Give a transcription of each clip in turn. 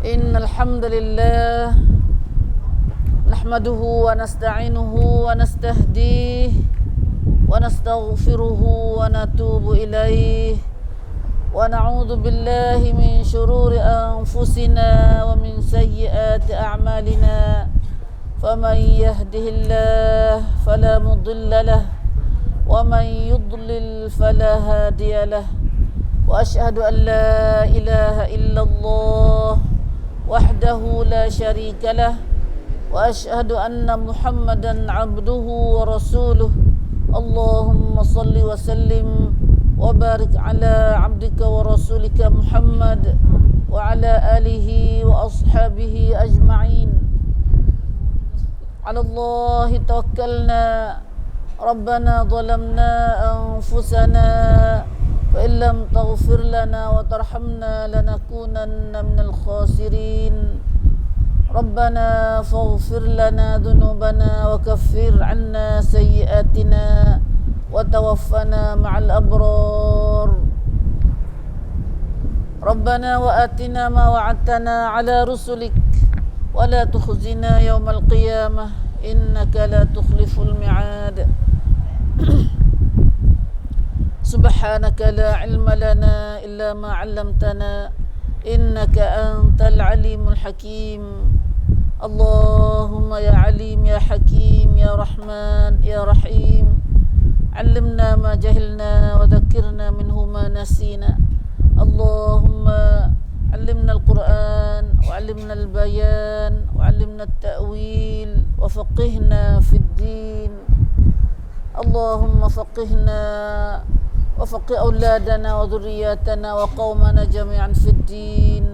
إن الحمد لله نحمده ونستعينه ونستهديه ونستغفره ونتوب إليه ونعوذ بالله من شرور أنفسنا ومن سيئات أعمالنا فمن يهده الله فلا مضل له ومن يضلل فلا هادي له وأشهد أن لا إله إلا الله وحده لا شريك له وأشهد أن محمدا عبده ورسوله اللهم صل وسلم وبارك على عبدك ورسولك محمد وعلى آله وأصحابه أجمعين على الله توكلنا ربنا ظلمنا أنفسنا فإن لم تغفر لنا وترحمنا لنكونن من الخاسرين ربنا فاغفر لنا ذنوبنا وكفر عنا سيئاتنا وتوفنا مع الأبرار ربنا وآتنا ما وعدتنا على رسلك ولا تخزنا يوم القيامة إنك لا تخلف الميعاد سبحانك لا علم لنا إلا ما علمتنا إنك أنت العليم الحكيم اللهم يا عليم يا حكيم يا رحمن يا رحيم علمنا ما جهلنا وذكرنا منه ما نسينا اللهم علمنا القرآن وعلمنا البيان وعلمنا التأويل وفقهنا في الدين اللهم فقهنا وفقه أولادنا وذرياتنا وقومنا جميعا في الدين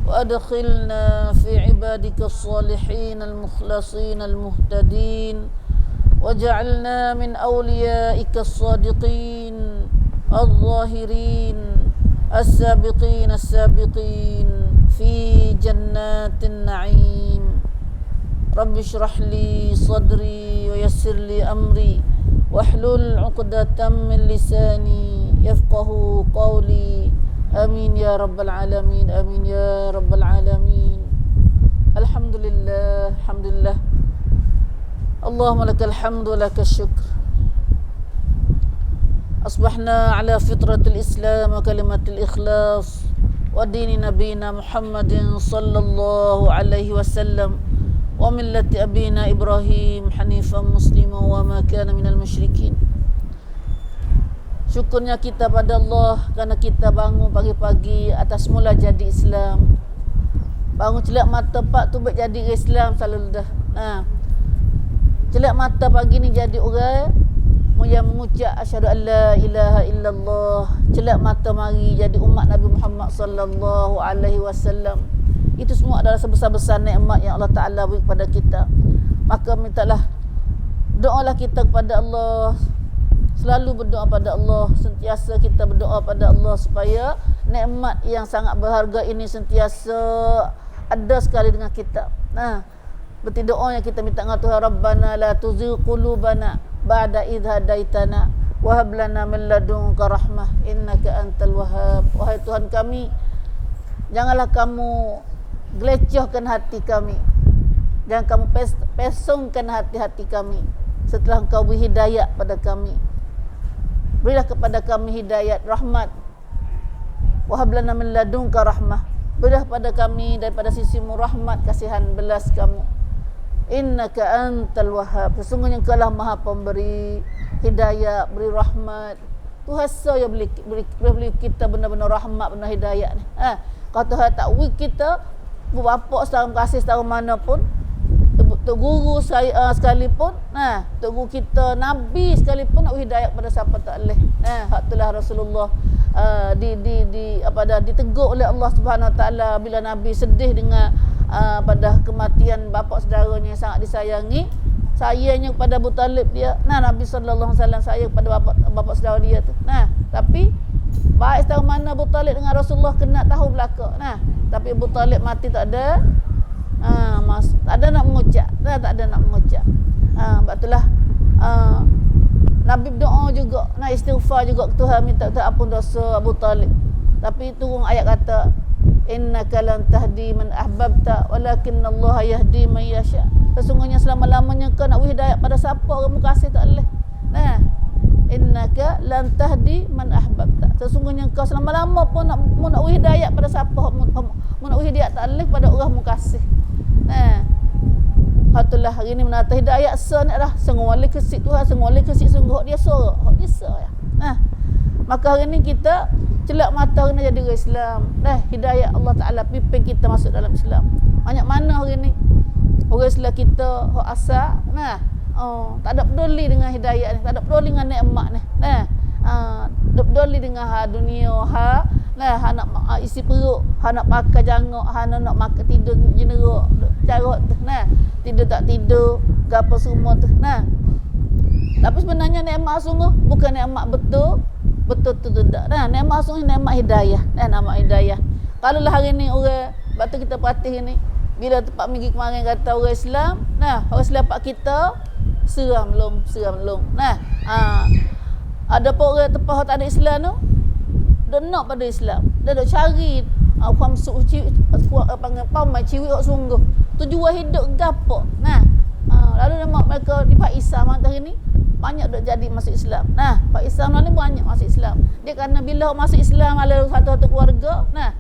وأدخلنا في عبادك الصالحين المخلصين المهتدين وجعلنا من أوليائك الصادقين الظاهرين السابقين في جنات النعيم رب اشرح لي صدري ويسر لي أمري واحلل عقدة من لساني يفقه قولي آمين يا رب العالمين آمين يا رب العالمين الحمد لله اللهم لك الحمد ولك الشكر أصبحنا على فطرة الإسلام وكلمة الإخلاص ودين نبينا محمد صلى الله عليه وسلم وملة أبينا إبراهيم حنيفا مسلما وما كان من المشركين. Syukurnya kita pada Allah kerana kita bangun pagi-pagi atas mula jadi Islam. Bangun celak mata pak tu buat jadi Islam selalu dah. Celak mata pagi ni jadi orang yang mengucap asyhadu an la ilaha illallah. Celak mata mari jadi umat Nabi Muhammad sallallahu alaihi wasallam. Itu semua adalah sebesar-besar nikmat yang Allah Ta'ala beri kepada kita. Maka mintalah, doalah kita kepada Allah. Selalu berdoa pada Allah. Sentiasa kita berdoa pada Allah supaya nikmat yang sangat berharga ini sentiasa ada sekali dengan kita. Berarti doa yang kita minta dengan Tuhan, Rabbana la tuzigh qulubana ba'da idh hadaitana wa hab lana min ladunka rahmah innaka antal wahhab. Wahai Tuhan kami, janganlah kamu gelecehkan hati kami, jangan kamu pesongkan hati-hati kami setelah engkau beri hidayat pada kami. Berilah kepada kami hidayat, rahmat. Wahab lana min ladunka rahmah. Berilah pada kami daripada sisimu rahmat, kasihan, belas kamu. Innaka antal wahhab. Sesungguhnya engkau lah maha pemberi hidayat, beri rahmat. Tuhan saya beri kita benar-benar rahmat, benar hidayat ni. Kalau Tuhan tak beri kita, ibu bapa setara kasih setara mana pun, tok guru saya sekalipun, tok guru kita nabi sekalipun nak hidayah pada siapa tak boleh. Hak itulah Rasulullah ditegur oleh Allah Subhanahu Wa Taala bila nabi sedih dengan pada kematian bapa saudaranya yang sangat disayangi. Sayangnya kepada Abu Talib dia. Nabi sallallahu alaihi wasallam sayang kepada bapa saudara dia tu. Tapi baik setara mana Abu Talib dengan Rasulullah kena tahu belaka. Tapi Abu Talib mati tak ada tak ada nak mengucap. Tak ada nak mengucap. Sebab itulah Nabi berdoa juga, nak istighfar juga ke Tuhan, minta ampun dosa Abu Talib. Tapi turun ayat kata innaka lan tahdi man ahbabta walakinna Allah yahdi man yasha. Sesungguhnya selama-lamanya kau nak hidayah pada siapa kamu kasih tak boleh. Nah, innaka lan tahdi man ahbabta. Sesungguhnya kau selama-lama pun nak hidayah pada siapa mu nak hidayah tak boleh pada orang mu kasih. Nah, hatulah hari ni menata hidayah sen dah sengwali kesik Tuhan, sengwali kesik sungguh dia suara, hak dia ya. Nah, maka hari ni kita celak mata kena jadi orang Islam. Dah hidayah Allah Taala pimpin kita masuk dalam Islam. Banyak mana hari ni orang Islam kita hak asal, nah, tak ada peduli dengan hidayah ni, tak ada peduli dengan nikmat ni. Nah, tak peduli dengan dunia, nah, nak isi perut, nak pakai jangok, nak makan tidur jenerok, carut tu, nah, tidur tak tidur, gapo semua tu, nah. Tapi sebenarnya nikmat sungguh bukan nikmat betul tu tidak. Nah, nikmat sungguh nikmat hidayah. Nah, nama hidayah. Kalau lah hari ni orang, batu kita perhati ni, bila tempat minggu kemarin kata orang Islam, nah, orang Islam pak kita seram belum. Nah, ada pun orang tempat tak ada Islam tu, dia nak pada Islam. Dia nak cari kuam suci panggil pamai ciwi hak sungguh. Tujuan hidup gapo. Nah, lalu nama mereka di Pak Isa hari ni banyak dah jadi masuk Islam. Nah, Pak Islam ni banyak masuk Islam. Dia kerana bila masuk Islam ada satu keluarga, nah,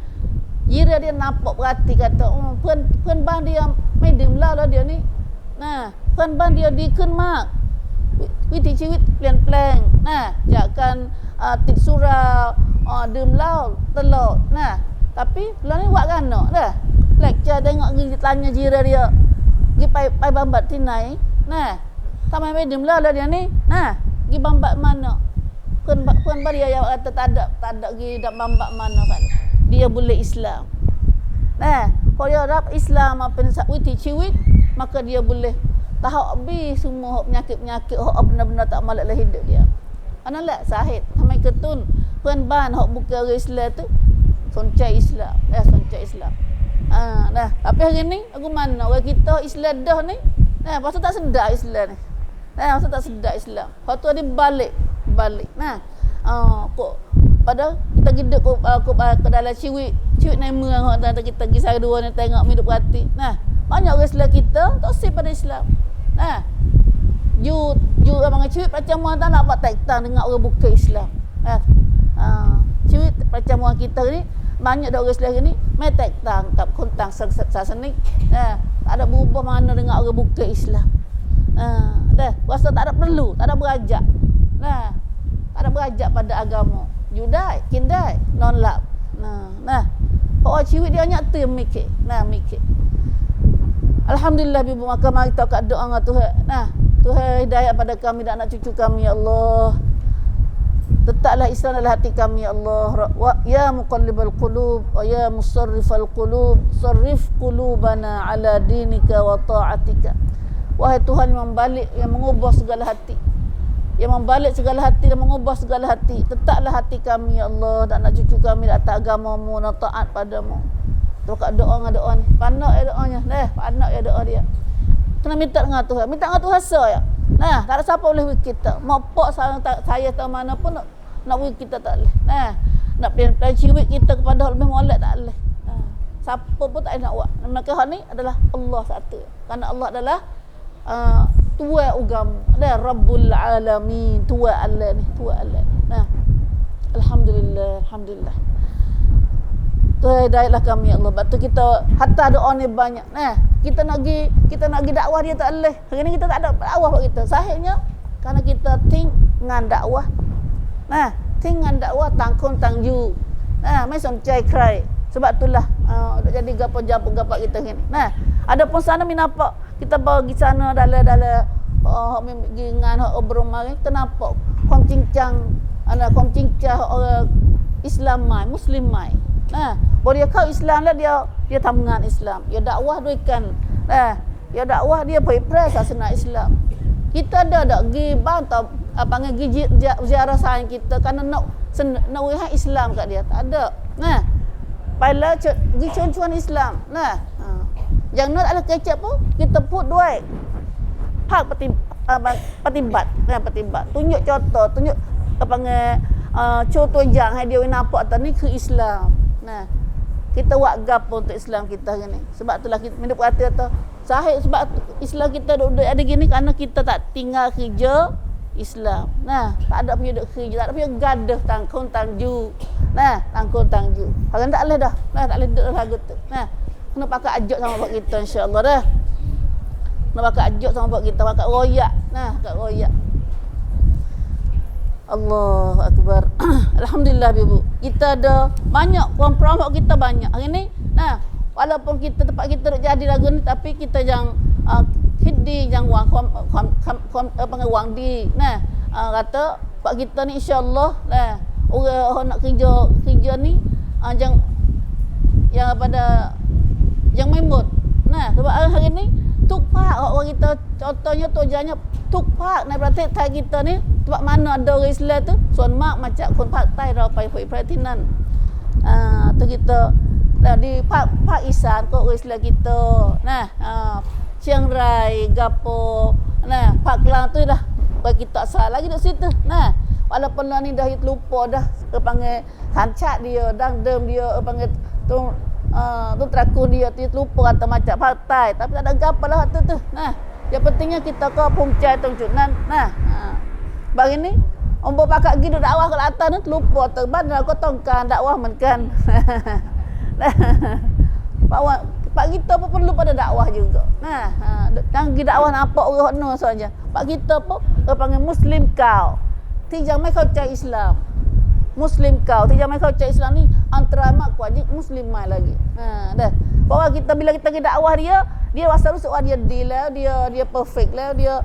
jira dia nampak berarti kata, puan bang dia medium lah dia ni. Nah, puan bang dia dikun mak. Witi ciwit plan. Nah, jangan tik surau, dem lau, telok. Nah, tapi lah ni buat kana dah. Lecture tengok tanya jira dia. Gi pai bambat tinai. Nah, sampai medium lah dia ni. Nah, gi bambat mana? Puan dia yang kata tak ada gi dak bambat mana kan. Dia boleh Islam. Nah, kalau dia dapat Islam apa ni witi ciwit, maka dia boleh tahu habis semua penyakit-penyakit hak benar-benar tak malak lah hidup dia. Analak sahid sampai ketun puan ban hak bukan orang Islam tu soncai Islam. Soncai Islam. Dah. Tapi hari ni aku mana orang kita Islam dah ni. Nah, pasal tak sedar Islam ni. Pasal tak sedar Islam. Hak tu dia balik. Nah. Kok pada kita hidup ke dalam ciwit nama hak kita pergi sehari dua ni tengok hidup perhati. Nah, banyak orang Islam kita tak sip pada Islam. Nah, you abang ciwit macam mana tak nak buat taitan dengan orang bukan Islam. Ciwit macam orang kita ni banyak dah orang Islam ni mai taitan kap kontang sasanik. Tak ada berubah mana dengan orang bukan Islam. Dah, rasa tak ada perlu, tak ada berajak. Nah, tak ada berajak pada agama. Judai, kindai, non-lab. Nah. Orang ciwit dia nyata yang mikir. Nah, mikir. Alhamdulillah bibu maka mari kita kat doa dengan Tuhan. Nah, Tuhan hidayah pada kami dan anak cucu kami ya Allah. Letaklah Islam dalam hati kami ya Allah. Ya muqallibal qulub wa ya musarrifal qulub, sarrif qulubana ala dinika wa ta'atika. Wahai Tuhan yang membalik, yang mengubah segala hati, yang membalik segala hati dan mengubah segala hati, letaklah hati kami ya Allah dan anak cucu kami di atas agamamu dan taat padamu. Tu kat doa dengan doa ni. Panak ya doanya. Panak ya doa dia. Kena minta dengan Tuhan. Minta dengan Tuhan ya. Nah, tak ada siapa boleh wik kita. Mau pok saya tahu mana pun nak wik kita tak boleh. Nah, nak plan ciwik kita kepada lebih molek tak boleh. Siapa pun tak nak buat. Maka hal ni adalah Allah satu. Kerana Allah adalah tua agama. Dia Rabbul Alamin, tua Allah ni, tua Allah. Nah. Alhamdulillah. Tuhan hidayahlah kami ya Allah. Batu kita hatta doa ni banyak. Nah, kita nak pergi dakwah dia tak boleh. Hari ni kita tak ada dakwah buat kita. Sahihnya kerana kita ting dengan dakwah. Nah, ting dengan dakwah tangkung tangju. Nah, mai soncai cry. Sebab itulah jadi gapo-gapo kita ni. Nah, ada pun sana minapa kita pergi sana dalam pergi dengan obrol mari kita nampak kom cincang orang Islam mai, Muslim mai. Nah, boleh kau Islam lah dia tamungan Islam. Dia dakwah duikan. Dia dakwah dia prepare sasana Islam. Kita ada pergi bantau panggil pergi ziarah sayang kita kerana nak lihat Islam kat dia. Tak ada. Nah, pala pergi cuan-cuan Islam. Nah, jangan nak ada kecap pun kita put duit. Hak petibat. Petibat. Tunjuk contoh, tunjuk panggil contoh yang dia nampak tadi ke Islam. Nah, kita buat gapo untuk Islam kita hari ni. Sebab itulah kita minta kata tu sahih sebab Islam kita duduk ada gini kerana kita tak tinggal kerja Islam. Nah, tak ada punya duk kerja, tak ada punya gadah tangkung tangju. Nah, tangkung tangju. Hang tak leh dah. Nah, tak leh duk lagu tu. Nah, kena pakai ajak sama buat kita insya-Allah dah. Kena pakai ajak sama buat kita, pakai royak. Nah, pakai royak. Allahu akbar. Alhamdulillah ibu. Kita ada banyak promote kita banyak. Hari ni, nah, walaupun kita tempat kita duk jadi lagu ni tapi kita yang hiddi yang wang wang di. Nah, kata pak kita ni insya-Allah nah, orang nak kerja ni yang pada yang memot. Nah, sebab hari ni tukpak orang kita contohnya tujuannya tukpak nak berarti thai kita ni tempat mana ada orang Islam tu suan mak macam kon Pak Thai rau pai hoi perhatian. Tu kita dah di Pak Isan kok orang Islam kita. Nah, Chiang Rai gapo. Nah, Pak Kelang tu dah bagi kita asal lagi dekat situ. Nah, walaupun lah ni dah lupa dah panggil hancak dia, dangdem dia panggil tu terakun dia tu lupa kata macam partai tapi tak ada gapo lah tu. Nah, yang pentingnya kita ke pungcai tongcunan. Nah, bagi ni ombo pakak gitu dakwah ke atas tu lupa terban kau tongkan dakwah menkan. Pak kita pun perlu pada dakwah juga. Nah, jangan pergi dakwah nampak orang no saja. Pak kita pun panggil Muslim kau. Tijang mai kau cai Islam. Muslim kau, tijang mai kau cai Islam ni antara mak wajib muslim mai lagi. Dah. Bahawa kita bila kita pergi dakwah dia wasal usuk dia deal lah, dia perfect lah, dia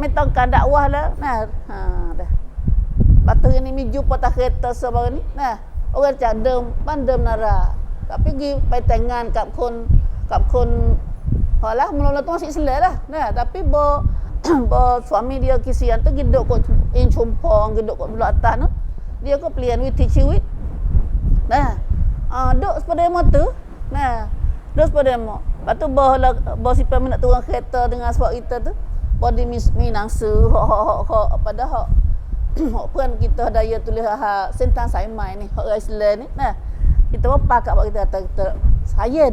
metongkan dakwah lah. Nah, dah. Batu ni miju patah kereta sebab ni. Nah, orang cadem pandem nara. Tapi pergi pai tangan kap kon halah mula-mula tu masih selai lah. Nah, tapi bo suami dia kisian tu giduk kok in chumpong giduk kok belah atas tu. Dia kok pelian wit ciwit. Nah, duk sepada motor. Nah, duk sepada mo. Lepas tu bo siapa nak turun kereta dengan sebab kita tu. Bo di minang su hok pada hok puan kita daya tulis sentan saimai ni hok Islam ni. Nah, kita apa kat kita kata kita saya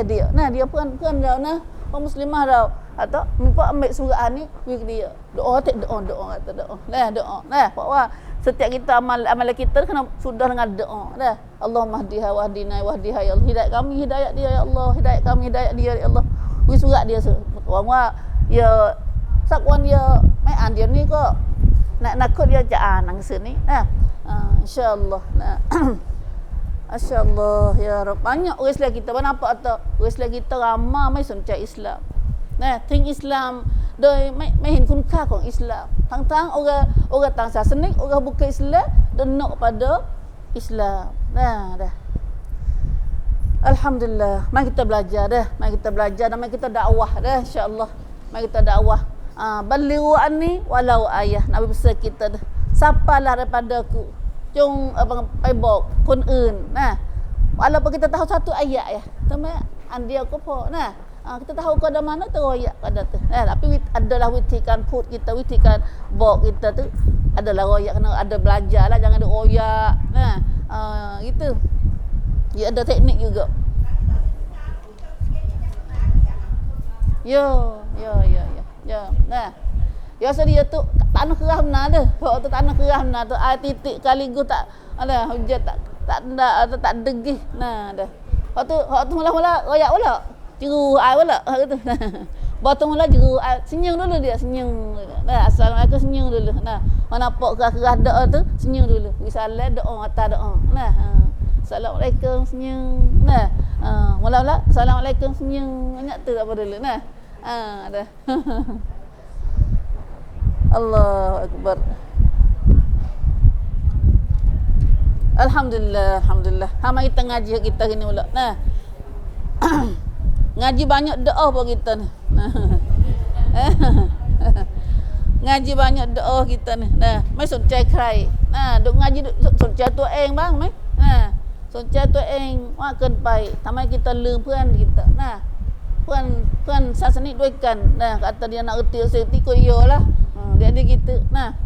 dia. Nah, dia puan dah nah orang muslimah dah atau minta ambil surah ni wik dia. Doa kata doa. Nah, doa. Nah, bahawa setiap kita amal kita kena sudah dengan doa. Dah. Allahumma hdiha wahdina wahdiha ya Allah. Hidayat kami hidayat dia ya Allah. Hidayat kami hidayat dia ya Allah. Wik surat dia orang ya sakwan dia mai an dia ni kok nak nakut dia jaan nang sini. Nah, insya-Allah. Nah. Masya-Allah ya Rabb. Banyak orang Islam kita nampak tak? Orang Islam kita ramai mai suncat Islam. Nah, ting Islam doi mai hin kun khaของ Islam. Tang orang tang sasnik, orang bukan Islam dan nak pada Islam. Nah, dah. Alhamdulillah. Mari kita belajar dah. Mari kita dakwah dah insya-Allah. Mari kita dakwah. Balighu anni walau ayah. Nabi pesan kita dah. Sapalah daripadaku. Jom abang baik kon eun. Nah, walaupun kita tahu satu ayat ya. Tapi dia ko po. Nah, kita tahu kau ada mana tu ayat ada tu. Nah, tapi adalah witikan put kita witikan bok kita tu adalah royak kena ada belajar lah jangan ada royak. Nah, gitu. Ya ada teknik juga. Ya. Nah. Biasa dia tu tanah kerah benar tu. Hak tu tanah kerah benar tu air titik kaligus tak ada hujan tak ada atau tak degih. Nah dah. Hak tu mula-mula royak pula. Jeru air pula hak tu. Batu mula jeru air senyum dulu dia senyum. Nah assalamualaikum senyum dulu. Nah mana nampak kerah-kerah doa tu senyum dulu. Misalnya doa atas doa. Nah assalamualaikum senyum. Nah mula-mula assalamualaikum senyum. Banyak tu apa dulu. Nah dah. Allahu Akbar. Alhamdulillah. Hama kita ngaji kita gini pula. Nah. Ngaji banyak doa pun kita ni. Nah. Ngaji banyak doa kita ni. Nah, mai suncai krai. Nah, duk ngaji suncai tu eng bang mai. Nah, suncai tu eng makan pai. Tamai kita leng puan kita. Nah. Puan sasanik duikan. Nah, kata dia nak reti seti ko iyalah. Dia kita. Nah.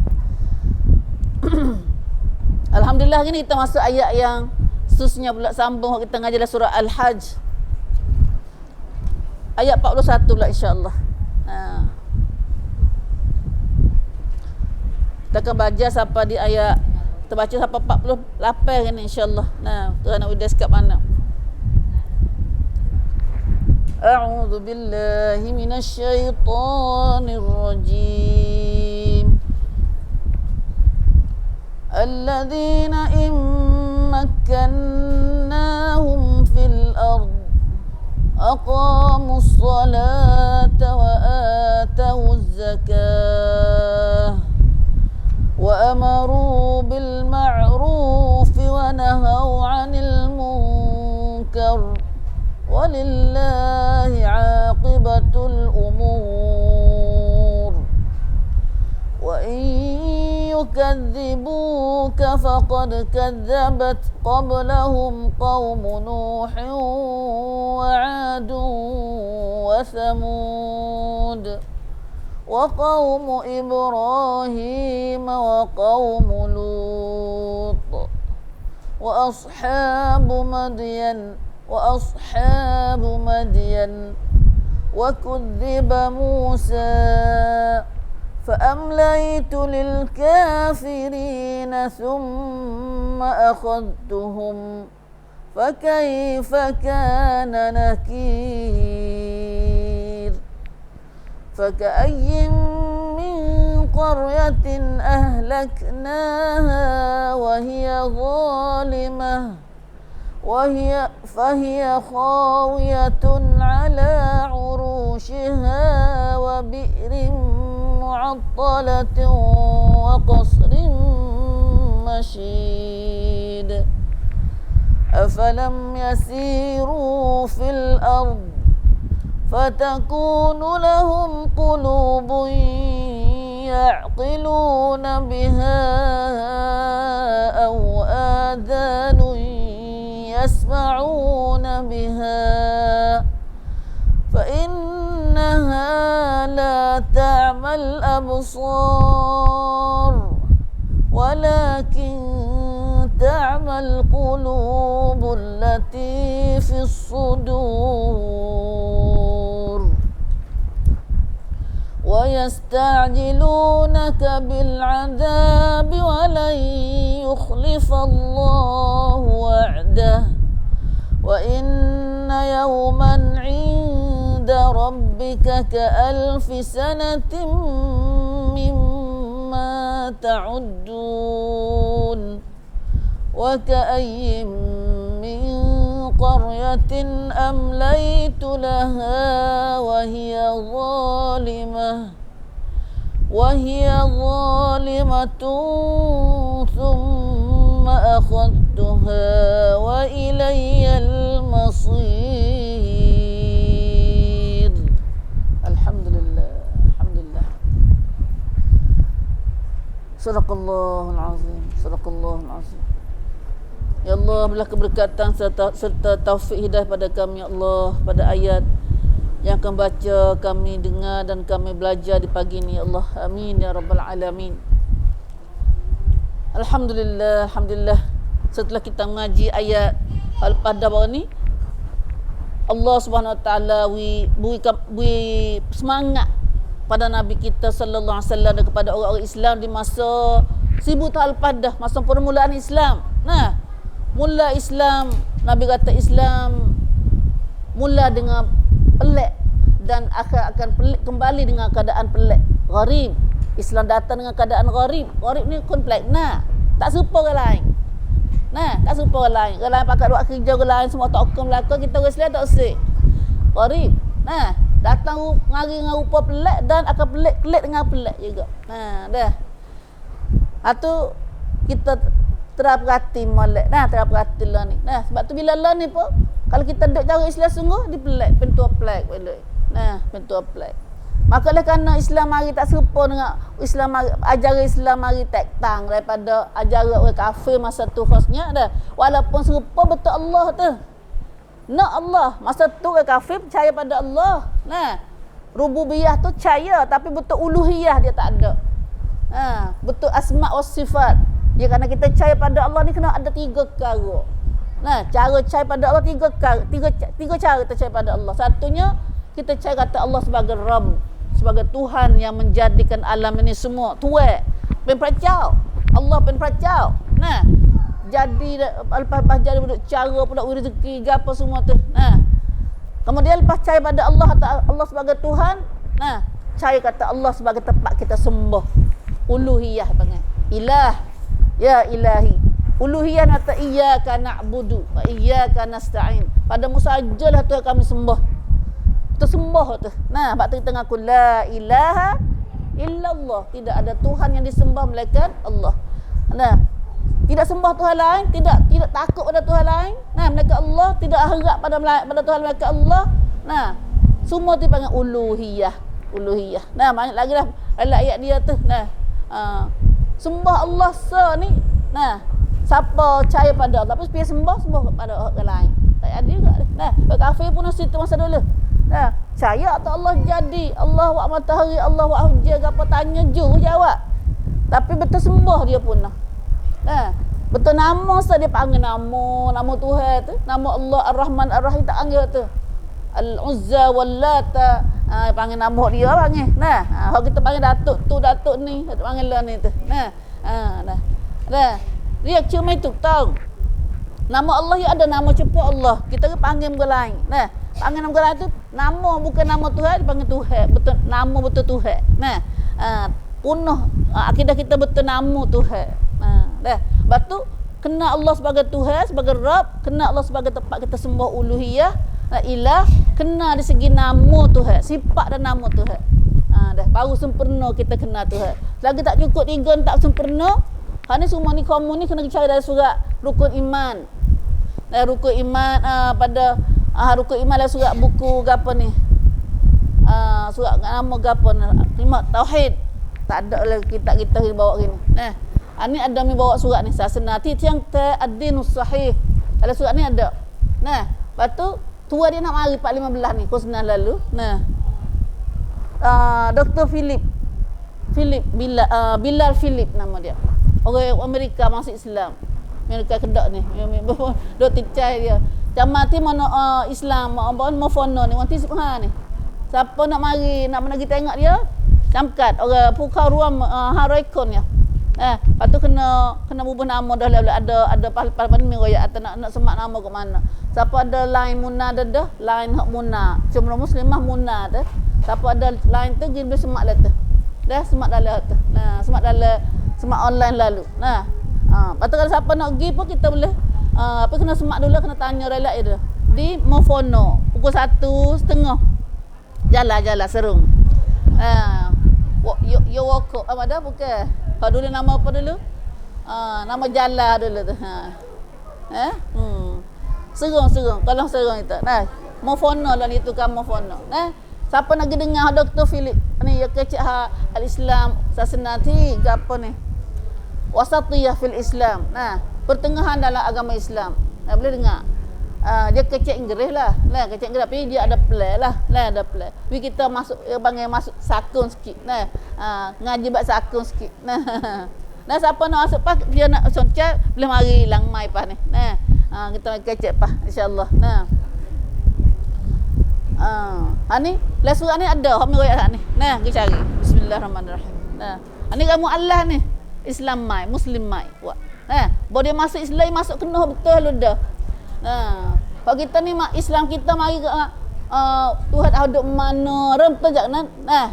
Alhamdulillah ini kita masuk ayat yang Khususnya pula sambung kita ngaji dalam surah Al-Hajj. Ayat 41 pula insya-Allah. Kita akan baca sampai di ayat, kita baca sampai 48 ni insya-Allah. Tuan nak udah kat mana? A'udzu billahi minasyaitonir rajim. Alladzina makkannahum fil ard aqamus salata wa atawuz zakah wa amaru bil ma'ruf wa nahaw 'anil munkar walillahi 'aqibatul umur wa in yukazzibuka faqad kazzabat qablahum qaumun nuhin wa 'adun wa thamud wa qaumu Ibrahim wa qaumu Lut wa ashabu Madyan wa kuzziba Musa فأمليت للكافرين ثم أخذتهم فكيف كان نكير فكأي من قرية أهلكناها وهي ظالمة فهي خاوية على عروشها وبئر معطلة وقصر مشيد أفلم يسيروا في الأرض فتكون لهم قلوب يعقلون بها أو آذان يسمعون بها فإنها لا تعمى الأبصار ولكن تعمى القلوب التي في الصدور ويستعجلونك بالعذاب ولن يخلف الله وعده وإن يوما عند ربك كألف سنة مما تعدون وكأي من قرية أمليت لها وهي ظالمة ثم أخذتها وإلي المصير. Alhamdulillah. Sadaqallahul azim. Ya Allah, berilah keberkatan serta taufik hidayah pada kami ya Allah, pada ayat yang kami baca, kami dengar dan kami belajar di pagi ini ya Allah. Amin ya rabbal alamin. Alhamdulillah. Setelah kita mengaji ayat Al-Qadar ni, Allah Subhanahu Wa Taala beri semangat pada Nabi kita sallallahu alaihi wasallam dan kepada orang-orang Islam di masa 1000 tahun lepas, masa permulaan Islam. Mula Islam, Nabi kata Islam mula dengan pelik dan akan pelik kembali dengan keadaan pelik. Gharib. Islam datang dengan keadaan gharib. Gharib ni komplek. Tak serupa orang lain. Tak serupa orang lain. Orang lain pakai buat kerja, orang lain semua tak hukum belaka, kita orang Islam tak usik. Gharib. Datang ngari dengan rupa pelik dan akan pelik-pelik dengan pelik juga. Dah. Itu kita terperhati molek. Terperhati lah ni. Sebab tu bila lah ni pun, kalau kita duduk cara Islam sungguh, dia pelik. Pintu pelik. Pintu pelik. Maka oleh kerana Islam mari tak serupa dengan ajaran Islam mari tektang daripada ajaran orang kafir masa tu khasnya dah. Walaupun serupa betul Allah tu. Nak Allah. Masa tu orang kafir percaya pada Allah. Rububiyah tu percaya tapi betul uluhiyah dia tak ada. Betul asma' was sifat. Ya, kerana kita percaya pada Allah ni kena ada 3 perkara. Nah, cara cari pada Allah tiga cara kita cari pada Allah. Satunya kita cari kata Allah sebagai Rabb, sebagai Tuhan yang menjadikan alam ini semua. Tuhan penperacau. Allah penperacau. Nah, jadi lepas jadi cara pula rezeki apa semua tu. Nah, kemudian lepas cari pada Allah sebagai Tuhan, nah, cari kata Allah sebagai tempat kita sembah. Uluhiyah panggil. Ilah, ya ilahi. Uluhiyah kata iyyaka na'budu wa iyyaka nasta'in. Padamu sajalah Tuhan kami sembah. Kita sembah tu. Nah, sebab tu kita ngaku la ilaha illallah. Tidak ada Tuhan yang disembah melainkan Allah. Nah, tidak sembah Tuhan lain, tidak takut pada Tuhan lain. Nah, melainkan Allah, tidak harap pada Tuhan melainkan Allah. Nah, semua tu panggil uluhiyah. Uluhiyah. Nah, banyak lagi lah ayat dia tu. Nah, sembah Allah ni. Nah, siapa percaya pada Allah tapi pergi sembah pada orang lain. Tak ada juga. Nah, kafir pun situ masa dulu. Nah, percaya atau Allah jadi, Allah wa matahari, Allah wa hujjah, apa tanya juru jawab. Tapi betul sembah dia pun. Nah, betul nama dia panggil nama Tuhan tu, nama Allah Ar-Rahman Ar-Rahim tak panggil tu. Al-Uzza wal-Lata, panggil nama dia panggil. Nah, kalau kita panggil datuk ni, datuk panggil lah ni tu. Nah, nah. Dia cuma itu tahu. Nama Allah ya ada nama cepat Allah. Kita panggil nama lain. Nah, panggil nama lain tu nama bukan nama Tuhan, dipanggil Tuhan. Betul nama betul Tuhan. Nah, penuh akidah kita betul nama Tuhan. Dah. Lepas tu kena Allah sebagai Tuhan, sebagai Rabb, kena Allah sebagai tempat kita sembah uluhiyah, ilah, kena dari segi nama Tuhan, sifat dan nama Tuhan. Dah baru sempurna kita kenal Tuhan. Selagi tak cukup tiga tak sempurna. Hak ni semua ni kamu ni kena cari dari surat rukun iman. Dari rukun iman pada rukun iman dari surat buku gapo ni. Surat nama gapo ni? Kalimat tauhid. Tak ada lagi kitab kita bawa gini. Nah, ni ada mi bawa surat ni sasenati tiang ta ad-dinus sahih. Ada surat ni ada. Nah, lepas tu tua dia nak mari 415 ni kusnah lalu. Nah. Dr. Bilal Philip nama dia. Orang Amerika masuk Islam. Amerika kedak ni. Dok ticai dia. Camati mana Islam mau fono ni wanti sepha ni. Siapa nak mari nak pergi tengok dia? Camkat orang Pukau Ruam Haraikon ya. Lepas tu kena ubah nama dah ada pal ni royak atau nak semak nama ke mana. Siapa ada line Muna dah, line hak Muna. Cuma muslimah Muna dah. Siapa ada line tu dia boleh semak lah tu. Dah semak dalam tu. Nah, semak online lalu. Nah, lepas tu kalau siapa nak pergi pun kita boleh kena semak dulu, kena tanya relak dia. Di Mofono pukul 1:30. Jalan serung. Yo walk apa dah bukan. Kalau dulu nama apa dulu? Nama jalan dulu tu. Serung. Kalau serung itu. Nah, Mofono lah ni tukang Mofono. Nah, siapa nak dengar Dr. Philip ni ya kecik al-Islam sasenati gapo ni? Wasatiyah fil Islam. Nah, pertengahan dalam agama Islam. Nah, boleh dengar. Dia kecik Inggeris lah. Nah, kecik Inggeris tapi dia ada plan lah. Nah, ada plan. Tapi kita masuk masuk sakun sikit. Nah, ngaji bab sakun sikit. Nah, siapa nak masuk pas dia nak soncet boleh mari lang mai pas ni. Nah, kita kecik pas insya-Allah. Nah. Ni lah surat ni ada hak riwayat ni. Nah, pergi cari. Bismillahirrahmanirrahim. Nah, ni kamu Allah ni. Islam mai, Muslim mai. Baru dia masuk Islam masuk kena betul lu dah. Kalau kita ni Islam kita mari Tuhan ada mana rempah jak nah.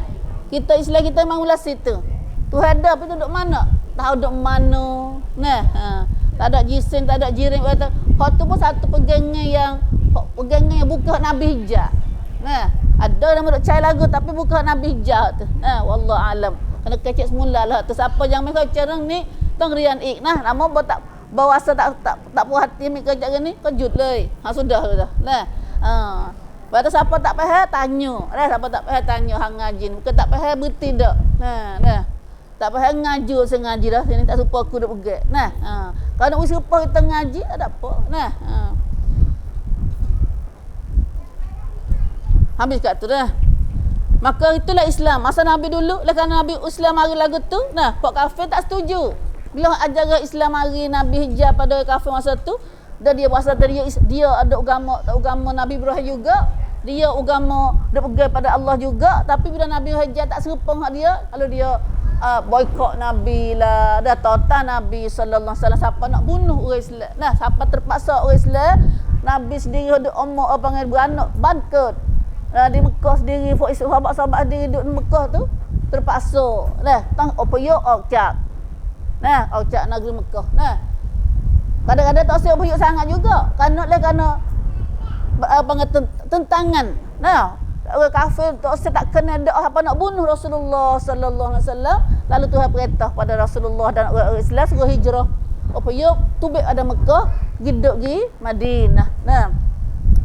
Kita Islam kita memang ulas situ. Tuhan ada tapi duduk mana? Tahu duduk mana. Nah, tak ada jisim, tak ada jirim kata. Hak tu pun satu pegangan yang bukan Nabi hijab. Nah, ada nama duk cai lagu tapi bukan Nabi hijab tu. Wallahu alam. Kena kecek semula lah tu siapa yang mai cerang ni tong rian ik nah nama bawa asa tak puas hati mi kerja ni kejut lei. Sudah. Nah. Pada siapa tak faham tanya. Siapa tak faham tanya hang ngaji. Bukan tak faham berhenti dak. Nah. Tak faham ngaji sengaja dah sini tak supa aku duk pegang. Nah. Kalau nak usaha kita ngaji tak ada apa. Nah. Habis kat tu dah. Maka itulah Islam. Masa Nabi dulu, kerana Nabi Islam hari lagu tu, nah, pak kafir tak setuju. Bila ajaran Islam hari Nabi hijab pada kafir masa tu, Dan dia berasal dari dia ada agama Nabi Ibrahim juga. Dia agama dia pergi pada Allah juga. Tapi bila Nabi hijrah tak serupa dengan dia, kalau dia boikot Nabi lah, dah tota Nabi sallallahu alaihi wasallam, siapa nak bunuh orang Islam. Nah, siapa terpaksa orang Islam, Nabi sendiri ada umur panggil beranak bangkit. Di Mekah sendiri, sahabat-sahabat sendiri duduk di Mekah tu terpaksa. Nah, tang apa yo ocak. Nah, ocak negeri Mekah. Nah, kadang-kadang tak usah berhuyuk sangat juga. Kerana tentangan. Nah, orang kafir tak usah tak kena dak apa nak bunuh Rasulullah sallallahu alaihi wasallam. Lalu Tuhan perintah pada Rasulullah dan orang Islam suruh hijrah. Apa yuk tubik ada Mekah, giduk gi Madinah. Nah,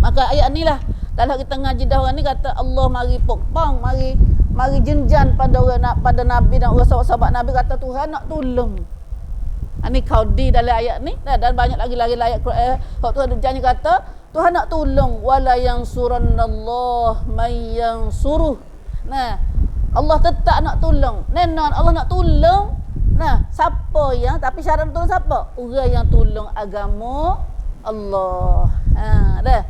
maka ayat ni lah kalau kita ngaji dah orang ni kata Allah mari pokpang, mari jenjan pada orang pada Nabi dan orang sahabat-sahabat Nabi, kata Tuhan nak tolong. Ini kaudi dalam ayat ni. Dan banyak lagi ayat Quran. Tuhan janji kata Tuhan nak tolong, wala yansurannallah may yansuruh. Nah, Allah tetap nak tolong. Nenon Allah nak tolong. Nah, siapa yang, tapi syarat tolong siapa? Orang yang tolong agama Allah. Dah.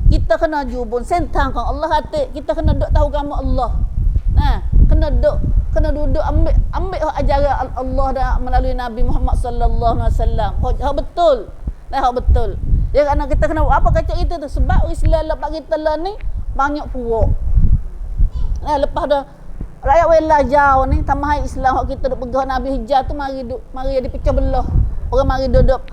Kita kena jubun sentang kan Allah kata kita kena duk tahu agama Allah. Nah, kena duduk ambil ajaran Allah dan melalui Nabi Muhammad sallallahu alaihi wasallam. Hak betul. Hak betul. Ya, kerana kita kena apa kata itu tu sebab Islam lepas kita lah ni banyak puak. Lepas dah rakyat wela jauh ni tamai Islam hak kita duk pegang Nabi hijrah tu mari jadi pecah belah. Orang mari duduk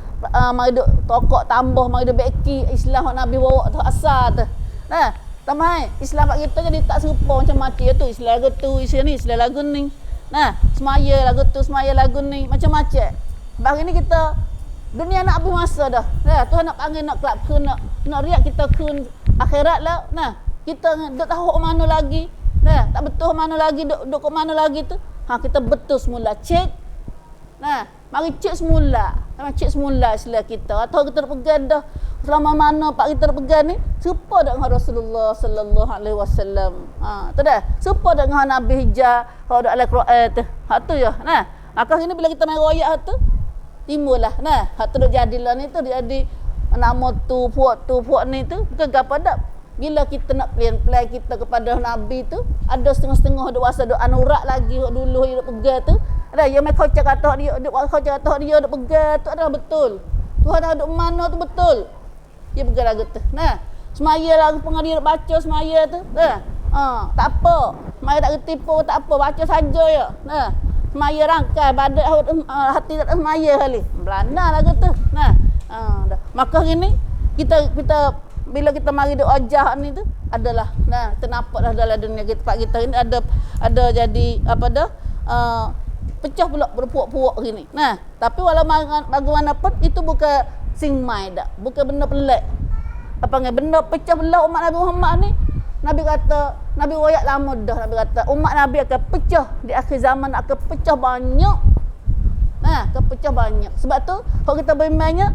tokok tambah, mari duduk beki Islam hak Nabi bawa tu asal tu. Nah, tamai Islam hak kita jadi tak serupa macam-macam tu. Islam lagu tu, Islam lagu ni. Nah, semaya lagu tu, semaya lagu ni, macam-macam. Baru ni kita dunia nak habis masa dah. Tuhan nak panggil nak kelab ke nak riak kita ke akhirat lah. Nah, kita duk tahu mana lagi. Nah, tak betul mana lagi duk ke mana lagi tu. Kita betul semula cek. Nah, mari cek semula. Cek semula Islam kita. Atau kita pegang dah selama mana pak kita pegang ni serupa dengan Rasulullah sallallahu alaihi wasallam. Tu dah. Serupa dengan Nabi hijrah kalau dalam Quran tu. Tu ya. Nah, maka ini bila kita main royak tu timbullah. Nah, hak tu duk jadilah ni tu jadi nama tu puak ni tu bukan gapo dak. Bila kita nak plan kita kepada Nabi tu ada setengah-setengah duk wasa duk anurak lagi hak dulu dia duk pegang tu. Ada yang mai kocak kata dia duk kocak kata dia duk pegang tu adalah betul. Tuhan ada duk mana tu betul. Dia pegang lagu tu. Nah, semaya lagu pengadir baca semaya tu. Nah. Tak apa. Mai tak ketipu tak apa baca saja ya. Nah. Semaya rangkai badan hati tak semaya kali. Belanda lagu tu. Nah. Dah. Maka gini kita bila kita mari duk ajah ni tu adalah kita nampaklah dalam dunia kita ini ada jadi apa dah pecah pula berpuak-puak gini. Nah, tapi walau bagaimanapun itu bukan singmai dak, bukan benda pelik. Apa ngai benda pecah belah umat Nabi Muhammad ni. Nabi kata, Nabi royak lama dah Nabi kata umat Nabi akan pecah di akhir zaman, akan pecah banyak. Nah, akan pecah banyak. Sebab tu kalau kita berimannya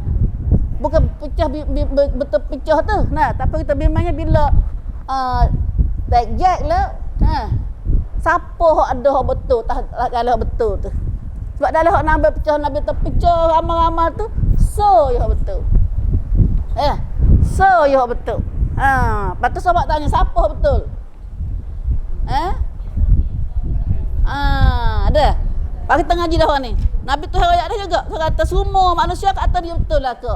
bukan pecah betul pecah tu. Nah, tapi kita bimbangnya bila tajak lah. Nah, siapa hak ada hak betul, tak kalau hak betul tu. Sebab dalam hak Nabi pecah, Nabi terpecah ramai-ramai tu, so ya hak betul. So ya hak betul. Lepas tu sahabat tanya siapa hak betul? Ada. Bagi kita ngaji dah ni. Nabi tu ayat dah juga. Dia kata semua manusia kata dia betul lah ke.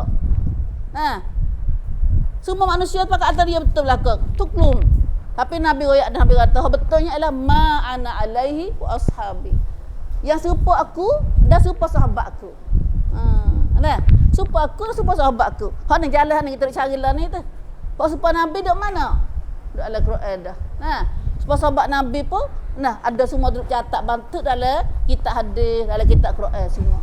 Semua manusia pakai atas dia betul lah ke. Tuklum. Tapi Nabi royak dan Nabi kata betulnya ialah ma ana alaihi wa ashabi. Yang serupa aku dan serupa sahabat aku. Serupa aku dan serupa sahabat aku. Hak ni jalan ni kita cari lah ni tu. Hak serupa Nabi duk mana? Duk dalam Quran dah. Serupa sahabat Nabi pun ada semua duduk catat bantu dalam kitab hadis, dalam kitab Quran semua.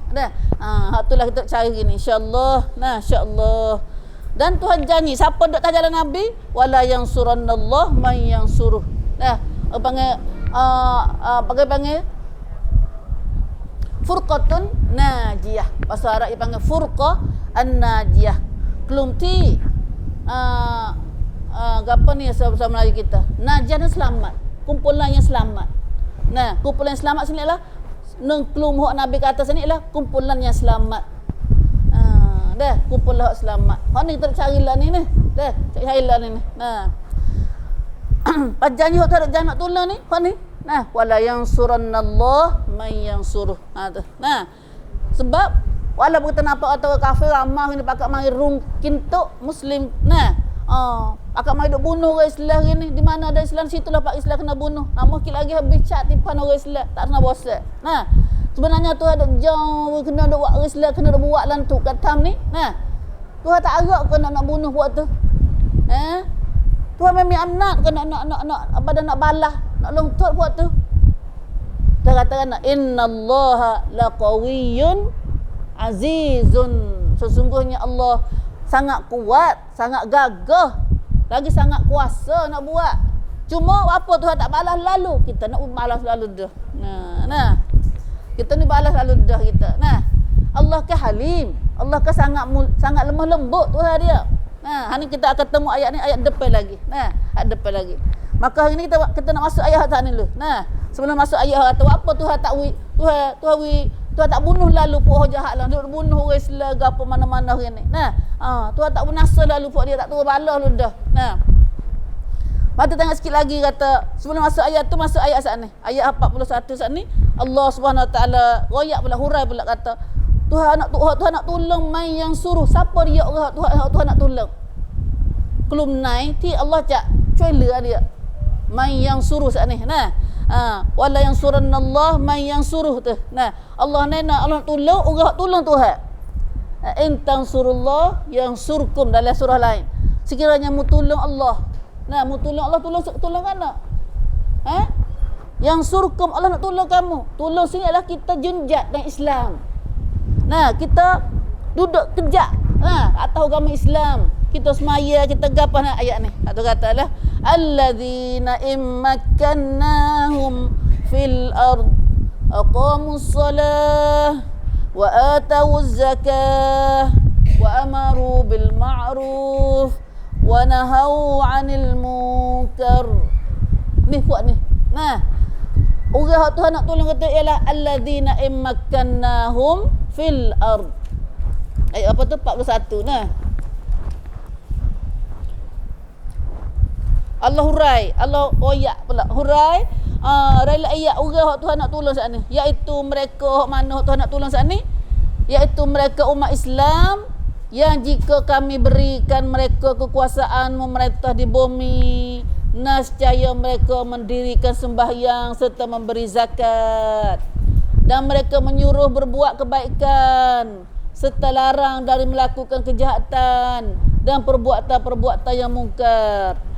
Hak itulah kita cari ni insya-Allah. Insya-Allah. Dan Tuhan janji siapa duk atas jalan Nabi wala yansurannallah man yansuruh. Panggil furqatun najiyah. Bahasa Arab dia panggil furqah an-najiyah. Kelumti apa ni bahasa Melayu kita? Najiyah selamat. Kumpulan yang selamat. Nah, kumpulan yang selamat sini ialah kelum hak Nabi kata sini ialah kumpulan yang selamat. Dah, kumpul lah selamat. Hak ni kita carilah ni ni. Dah, carilah ni ni. Nah. Janji hak tu ada jangan nak tolong ni. Hak ni. Nah, wala yansurannallah man yansuruh. Ha tu. Nah. Sebab walaupun kita nampak atau kafir ramah ni pakat mari rungkin tok muslim. Nah. Pakat mari duk bunuh orang Islam ni. Di mana ada Islam situlah pak Islam kena bunuh. Nama kita lagi habis cat tipan orang Islam. Tak kena bosan. Nah. Sebenarnya tu ada jauh kena duk buat Islam, kena duk buat lantuk katam ni. Nah. Tuhan tak agak ke nak bunuh buat tu. Tuhan memang anak ke nak apa dah nak balah, nak longtot buat tu. Dia katakan innallaha laqawiyyun azizun. Sesungguhnya Allah sangat kuat, sangat gagah, lagi sangat kuasa nak buat. Cuma apa Tuhan tak balas lalu, kita nak balas lalu dah. Nah. Kita ni balas lalu dah kita. Nah. Allah ke halim. Allah ke sangat lemah lembut Tuhan dia. Nah, hari ni kita akan temu ayat ni ayat depan lagi. Nah, ayat depan lagi. Maka hari ni kita nak masuk ayat tak ni dulu. Nah, sebelum masuk ayat tu apa Tuhan tak Tuhan tak bunuh lalu puak jahat lah. Dia bunuh orang Islam ke apa mana-mana hari ni. Nah, Tuhan tak binasa lalu puak dia tak turun balah lu dah. Nah. Mata tengok sikit lagi kata sebelum masuk ayat tu masuk ayat saat ni. Ayat 41 saat ni Allah Subhanahu Wa Taala royak pula hurai pula kata Tuhan nak tolong mai yang suruh. Siapa dia orang Tuhan nak tolong? Kelum naik ti Allah cak trailer dia. Mai yang suruh saat ni. Nah. Wala yang surannallah mai yang suruh tu. Nah, Allah nak Allah tolong orang tolong Tuhan. In tansurullah yang surkum dalam surah lain. Sekiranya mu tolong Allah. Nah, mu tolong Allah tolong kana. Yang surkum Allah nak tolong kamu. Tolong sini adalah kita junjat dan Islam. Nah, kita duduk kejak atas agama Islam. Kita semaya, kita gapah ayat ni. Atau katalah alladzina immakkannahum fil ard aqamus salah wa atawuz zakah wa amaru bil ma'ruf wa nahau 'anil munkar. Ni kuat ni. Nah, orang Tuhan nak tolong kata ialah alladzina immakkannahum fil ard. Ayat apa tu 41 nah. Allah hurai, Allah oyak pula hurai rela ayat orang Tuhan nak tolong saat ni, iaitu mereka mana Tuhan nak tolong saat ni, iaitu mereka umat Islam yang jika kami berikan mereka kekuasaan memerintah di bumi, nescaya mereka mendirikan sembahyang serta memberi zakat, dan mereka menyuruh berbuat kebaikan serta larang dari melakukan kejahatan dan perbuatan-perbuatan yang mungkar.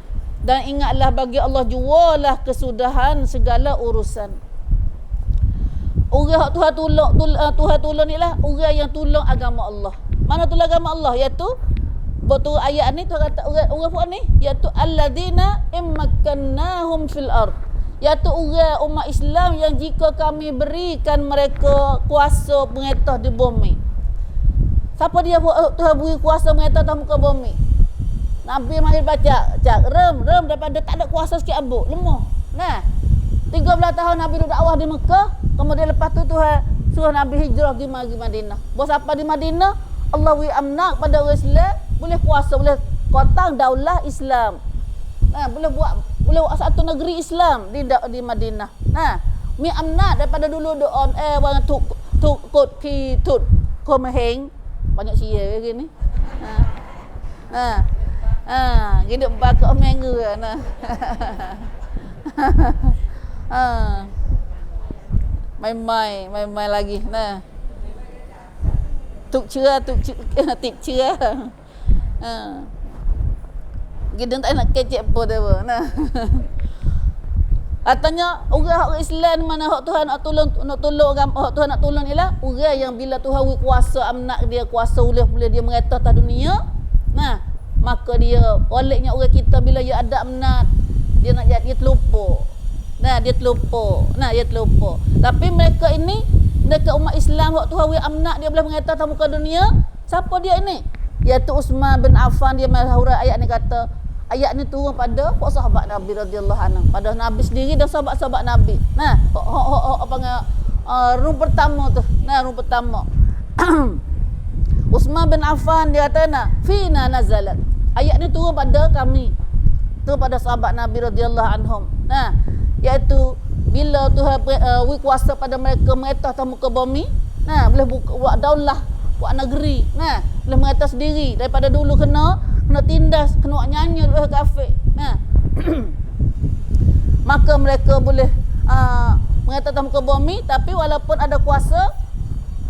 Dan ingatlah bagi Allah jualah kesudahan segala urusan. Orang Tuhan tolong ni lah orang yang tolong agama Allah. Mana tolong agama Allah? Iaitu betul ayat ni Tuhan kata orang buat ni iaitu alladzina immakkannahum fil ard. Iaitu orang umat Islam yang jika kami berikan mereka kuasa pengetah di bumi. Siapa dia Tuhan beri kuasa pengetah atas muka bumi? Nabi mari baca, rem daripada tak ada kuasa sikit ambuk, lemah. Nah. 13 tahun Nabi duduk dakwah di Mekah, kemudian lepas tu Tuhan suruh Nabi hijrah pergi Madinah. Bos apa di Madinah? Allah wi amnak pada orang Islam, boleh kuasa, boleh kotang daulah Islam. Nah, boleh buat satu negeri Islam di Madinah. Nah, mi amnak daripada dulu on orang tuk kot ki tut komeheng banyak sia gini. Gini bakal minggu nah. Main lagi nah. Tip cia. Kita tak nak kecek apa dia nah. Katanya orang Islam mana hak Tuhan nak tolong hak Tuhan nak tolong ialah orang yang bila Tuhan wi kuasa amnak dia kuasa boleh dia mengatah atas dunia. Nah, maka dia olehnya orang kita bila dia ada amnat dia nak jadi terlupa. Dia terlupa. Tapi mereka ini mereka umat Islam hak Tuhan wi amnat dia boleh mengatah atas muka dunia. Siapa dia ini? Iaitu Uthman bin Affan. Dia mahura ayat ni kata ayat ni turun pada sahabat Nabi radhiyallahu anhu, pada Nabi sendiri dan sahabat-sahabat Nabi. Nah, apa rung pertama tu. Nah, rung pertama. Uthman bin Affan dia kata fina nazalat. Ayat ni turun pada kami. Turun pada sahabat Nabi radhiyallahu anhum. Iaitu bila Tuhan beri kuasa pada mereka mengatas atas muka bumi, boleh buat daulah, buat negeri, boleh mengatas sendiri. Daripada dulu kena tindas, kena buat nyanyi oleh kafir. Maka mereka boleh mengatas atas muka bumi, tapi walaupun ada kuasa,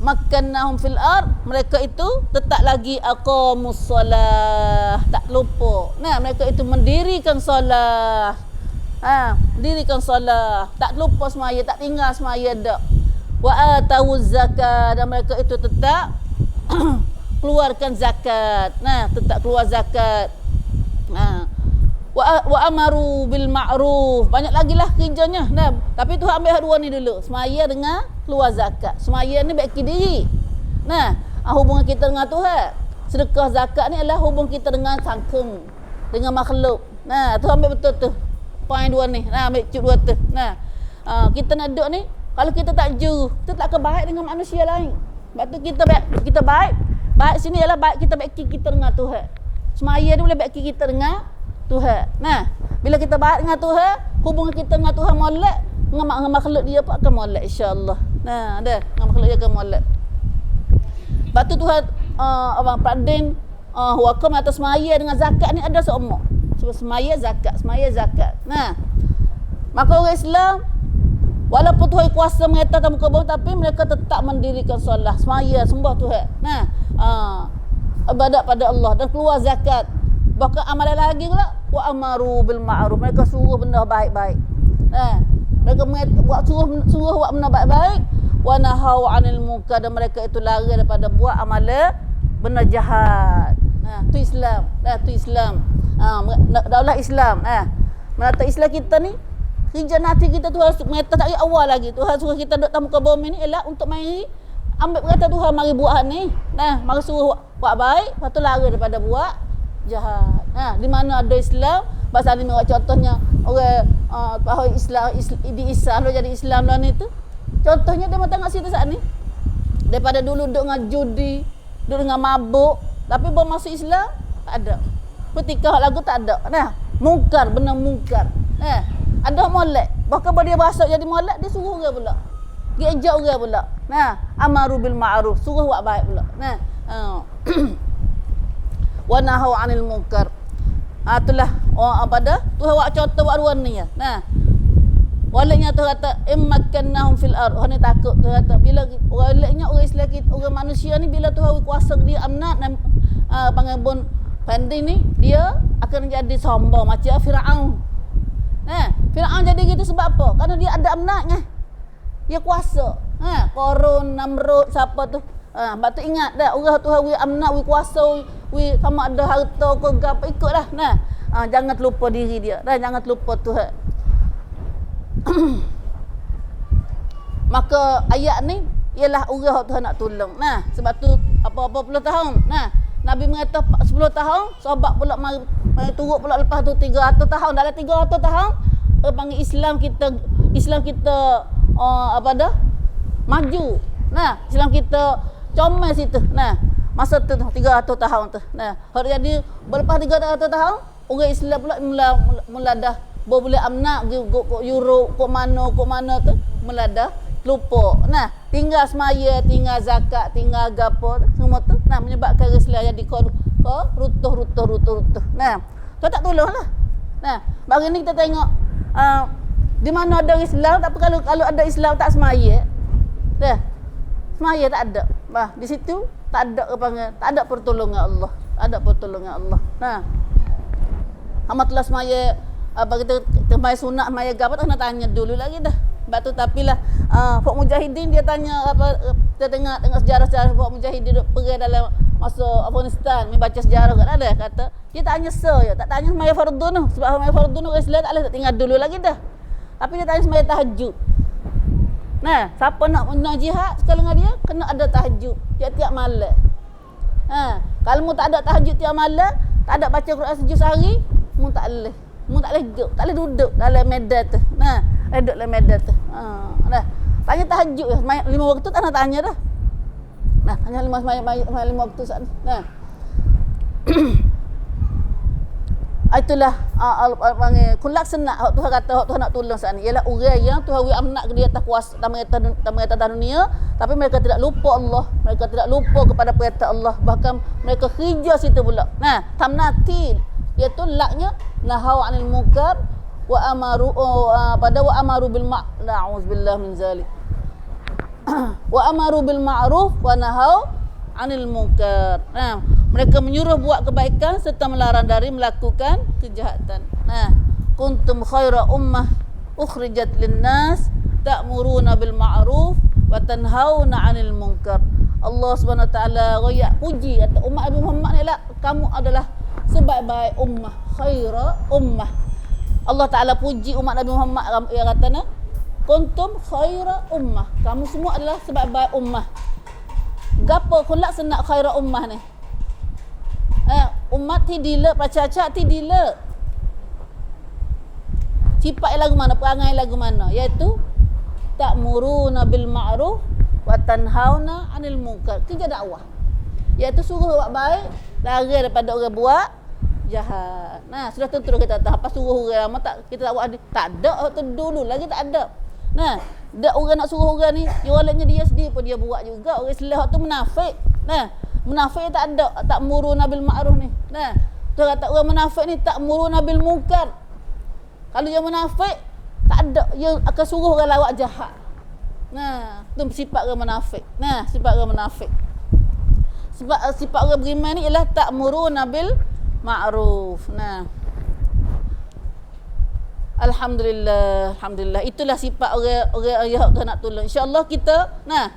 makannahum fil ard, mereka itu tetap lagi aqamus solah, tak lupa. Mereka itu mendirikan solah. Mendirikan solah, tak lupa semaya, tak tinggal semaya dak. Wa atawuz zakat, dan mereka itu tetap keluarkan zakat. Tetap keluar zakat. Wa amaru bil ma'ruf. Banyak lagi lah kerjanya. Tapi Tuhan ambil dua ni dulu. Semaya dengan keluar zakat. Semaya ni baiki diri. Hubungan kita dengan Tuhan. Sedekah zakat ni adalah hubungan kita dengan sangkung, dengan makhluk. Tuhan ambil betul tu. Poin dua ni. Ambil cuk dua tu. Kita nak duduk ni, kalau kita tak juru, kita tak kebaik dengan manusia lain. Sebab tu kita baik. Baik sini ialah baik kita baiki kita dengan Tuhan. Semaya ni boleh baiki kita dengan Tuhan. Bila kita baik dengan Tuhan, hubungan kita dengan Tuhan molek, dengan makhluk dia pun akan molek, insya-Allah. Ada dengan makhluk dia akan molek. Sebab tu Tuhan abang Pradin hukum atas semaya dengan zakat ni ada seumur. Sebab semaya zakat. Maka orang Islam walaupun Tuhan kuasa mengatas muka bumi, tapi mereka tetap mendirikan solat, semaya, sembah Tuhan. Ibadat pada Allah dan keluar zakat. Bahkan amalan lagi pula, wa amaru bil ma'ruf, mereka suruh benda baik-baik. Mereka suruh buat benda baik-baik, wa nahau 'anil munkar, dan mereka itu lari daripada buat amalan benda jahat. Tu Islam. Tu Islam. Daulah Islam. Menata Islam kita ni, kerja nanti kita tu harus mengatas dari awal lagi. Tuhan suruh kita duduk dalam muka bumi ni ialah untuk mari ambil perkataan Tuhan, mari buat ni. Mari suruh buat baik, lepas tu lari daripada buat jahat. Di mana ada Islam, bahasa ni buat contohnya orang bahawa Islam di Isa lo jadi Islam lah ni tu. Contohnya dia tengok situ saat ni. Daripada dulu duduk dengan judi, duduk dengan mabuk, tapi baru masuk Islam tak ada. Pertikah lagu tak ada. Mungkar, benar mungkar. Ada molek. Bahkan bila dia masuk jadi molek, dia suruh orang pula. Dia ajak orang pula. Amaru bil ma'ruf, suruh buat baik pula. Wa nahau 'anil munkar. Itulah apa dah? Tuhan buat contoh buat dua ni ya. Waliknya Tuhan kata immakannahum fil ard. Orang ni takut Tuhan kata bila waliknya orang Islam kita, orang manusia ni bila Tuhan kuasa dia amanat dan pengebun pandai ni, dia akan jadi sombong macam Firaun. Firaun jadi gitu sebab apa? Kerana dia ada amanat dia kuasa. Korun, Namrud, siapa tu? Sebab tu ingat dah, orang Tuhan wi amanat, wi kuasa, wi sama ada harta ke apa ikutlah. Jangan terlupa diri dia. Jangan terlupa Tuhan. Maka ayat ni ialah orang Tuhan nak tolong. Sebab tu apa-apa puluh tahun. Nabi mengata 10 tahun, sahabat pula mari turut pula lepas tu 300 tahun. Dalam 300 tahun panggil Islam kita apa dah? Maju. Islam kita comel situ. Masa tu 300 tahun tu. Hari jadi lepas 300 tahun, orang Islam pula mula dah boleh amanat ke Europe, ke mana tu mula dah lupa. Tinggal semaya, tinggal zakat, tinggal gapo semua tu. Menyebabkan Islam jadi rutuh. Tu tak tolonglah. Hari ni kita tengok di mana ada Islam, tapi kalau ada Islam tak semaya. Semaya tak ada. Di situ tak ada tak ada pertolongan Allah. Ada pertolongan Allah. Hamba telah semaya apa kita semaya sunat, semaya gapo tak nak tanya dulu lagi dah. Sebab tu tapilah Fok Mujahidin dia tanya apa, kita tengok sejarah-sejarah Fok Mujahidin pergi dalam masa Afghanistan, ni baca sejarah kat ada kata dia tanya tak tanya semaya fardu tu, sebab semaya fardu tu Islam tak boleh tak tinggal dulu lagi dah. Tapi dia tanya semaya tahajud. Siapa nak jihad sekali dengan dia kena ada tahajud tiap-tiap malam. Kalau mu tak ada tahajud tiap malam, tak ada baca Quran sehari, mu tak boleh. Mu tak boleh duduk dalam medan tu. Duduk dalam medan tu. Tanya tahajud 5 waktu tak nak tanya dah. Nah, hanya lima waktu saat ni. Nah. Itulah panggil kulak senak hak Tuhan kata hak Tuhan nak tolong saat ni ialah orang yang Tuhan beri amanat ke dia atas kuasa atas dunia, tapi mereka tidak lupa Allah, mereka tidak lupa kepada perintah Allah, bahkan mereka kerja situ pula. Nah, tamnati iaitu laknya nahau anil munkar wa amaru pada wa amaru bil na'udzubillah min zalik. Wa amaru bil ma'ruf wa nahau anil munkar. Nah, mereka menyuruh buat kebaikan serta melarang dari melakukan kejahatan. Nah, kuntum khaira ummah ukhrijat linnas ta'muruna bil ma'ruf wa tanhauna 'anil munkar. Allah Subhanahu wa taala royak puji kata umat Nabi Muhammad ni lah, kamu adalah sebaik-baik ummah, khaira ummah. Allah Taala puji umat Nabi Muhammad, dia katanya kuntum khaira ummah, kamu semua adalah sebaik-baik ummah. Gapo kulak senak khaira ummah ni? Umat tidila pacacak tidila. Sifat lagu mana, perangai lagu mana, iaitu ta'muruna bil ma'ruf wa tanhauna 'anil munkar. Kerja dakwah, iaitu suruh buat baik, lari daripada orang buat jahat. Nah, sudah tentu kita tahu apa suruh orang lama tak kita tak buat tak ada waktu dulu lagi tak ada. Nah, dak orang nak suruh orang ni, jualannya dia sendiri pun dia buat juga. Orang Islam tu munafik. Nah, munafik tak ada ta'muruna bil ma'ruf ni. Nah, tu kata orang munafik ni ta'muruna bil munkar. Kalau yang munafik tak ada, dia akan suruh orang lawak jahat. Nah, tu sifat orang munafik. Nah, sifat orang munafik. Sifat orang beriman ni ialah ta'muruna bil ma'ruf. Nah, alhamdulillah, alhamdulillah. Itulah sifat orang yang Tuhan nak tolong. Insya-Allah kita, nah,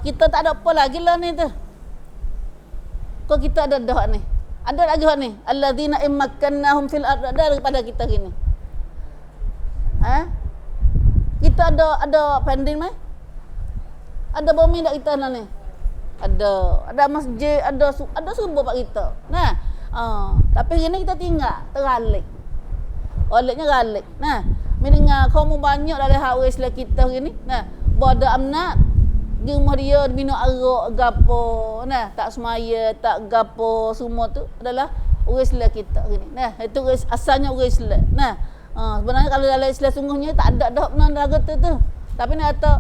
kita tak ada apa lagi lah ni tu. Kau kita ada dah ni. Ada lagi hak ni. Alladzina immakannahum fil ardh, daripada kita gini. Kita ada pending mai? Ada bumi tak kita lah ni? Ada masjid, ada sumber pak kita. Nah, tapi gini kita tinggal teralik. Oletnya galik. Nah, mendengar kaum banyak dari hak Islam kita gini. Nah, bodoh amanat di rumah dia minum arak gapo. Nah, tak semaya, tak gapo, semua tu adalah orang Islam kita gini. Nah, itu asalnya orang Islam. Nah, sebenarnya kalau dalam Islam sungguhnya tak ada dah benar lagu tu. Tapi nak kata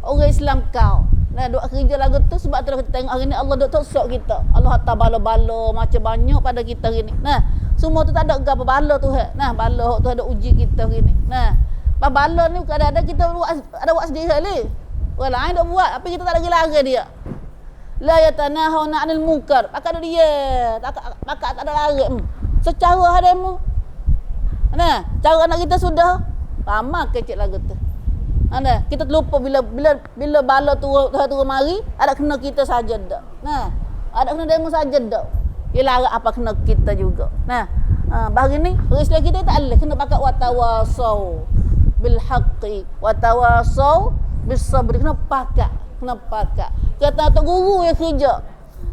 orang Islam kau. Nah, doa kerja lagu tu sebab tu kita tengok hari ni Allah dok tosok kita. Allah hantar bala-bala macam banyak pada kita gini. Nah, semua tu tak ada gapo bala Tuhan. Nah, bala tu ada uji kita gini. Nah, bala ni kadang-kadang kita ada buat sendiri kali. Orang lain dak buat, tapi kita tak lagi larang dia. La yatanahuna 'anil munkar. Pakat dia, pakat tak ada larang. Secara hadamu. Nah, cara anak kita sudah ramai kecil lagu tu. Nah, kita terlupa bila bala turun mari, ada kena kita saja dak. Nah, ada kena demo saja dak. Dia larang apa kena kita juga. Nah, bahari ni Islam kita tak boleh kena pakai watawasau bil haqqi watawasau bis sabr, kena pakai. Kata tok guru yang kerja.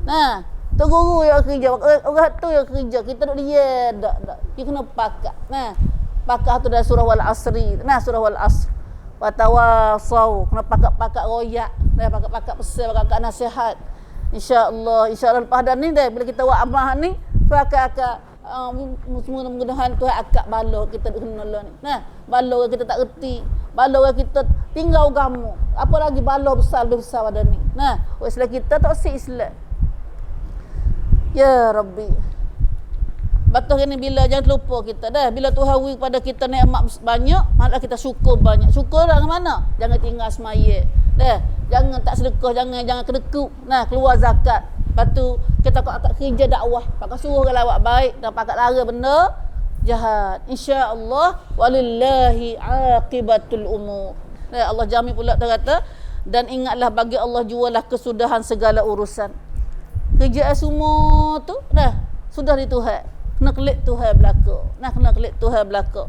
Nah, tok guru yang kerja, orang tu yang kerja, kita duk dia dak. Dia kena pakai. Nah, pakai tu dari surah wal asri. Nah, surah wal asr. Watawasau, kena pakai royak. Nah, pakai pesan, pakai nasihat. InsyaAllah lepas dah ni dah bila kita buat amal ni pakai semua mudah-mudahan Tuhan akak bala kita kena lah ni. Nah, bala kita tak reti, bala kita tinggal agama. Apa lagi bala besar pada ni. Nah, Islam kita tak si Islam. Ya Rabbi. Betul ni bila jangan lupa kita dah. Bila Tuhan beri kepada kita nikmat banyak, malah kita syukur banyak. Syukur dari mana? Jangan tinggal semaya. Dah, jangan tak sedekah, jangan kedekut. Nah, keluar zakat. Lepas tu kita akak kerja dakwah, pakai suruh orang lawak baik dan pakai lara benda jahat. Insya-Allah walillahi aqibatul umur. Nah, Allah jamin pula dia kata, dan ingatlah bagi Allah jualah kesudahan segala urusan. Kerja semua tu dah sudah di Tuhan. Kena kelik Tuhan belaka. Nah, kena kelik Tuhan belaka.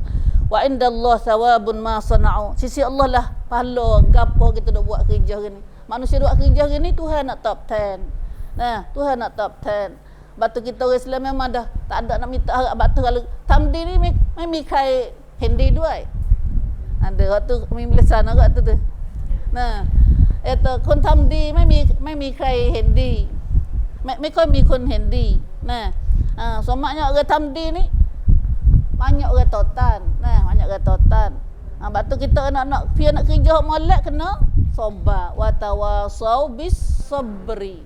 Wa indallah thawabun ma sana'u. Sisi Allah lah pahala gapo kita dak buat kerja ni. Manusia buat kerja ni Tuhan nak top 10. Nah, Tuhan nak top 10. Batu kita orang Islam memang dah tak ada nak minta harap batu kalau tamdi ni mai kai hindi duai. Ada waktu mi lesan agak tu. Nah, คนทำดีไม่มีใครเห็นดีไม่ค่อยมีคนเห็นดีnah somaknya orangทำดีni banyak orang totan banyak orang totan sebab tu kita nak nak kerja molek kena sabar wa tawasau bis sabri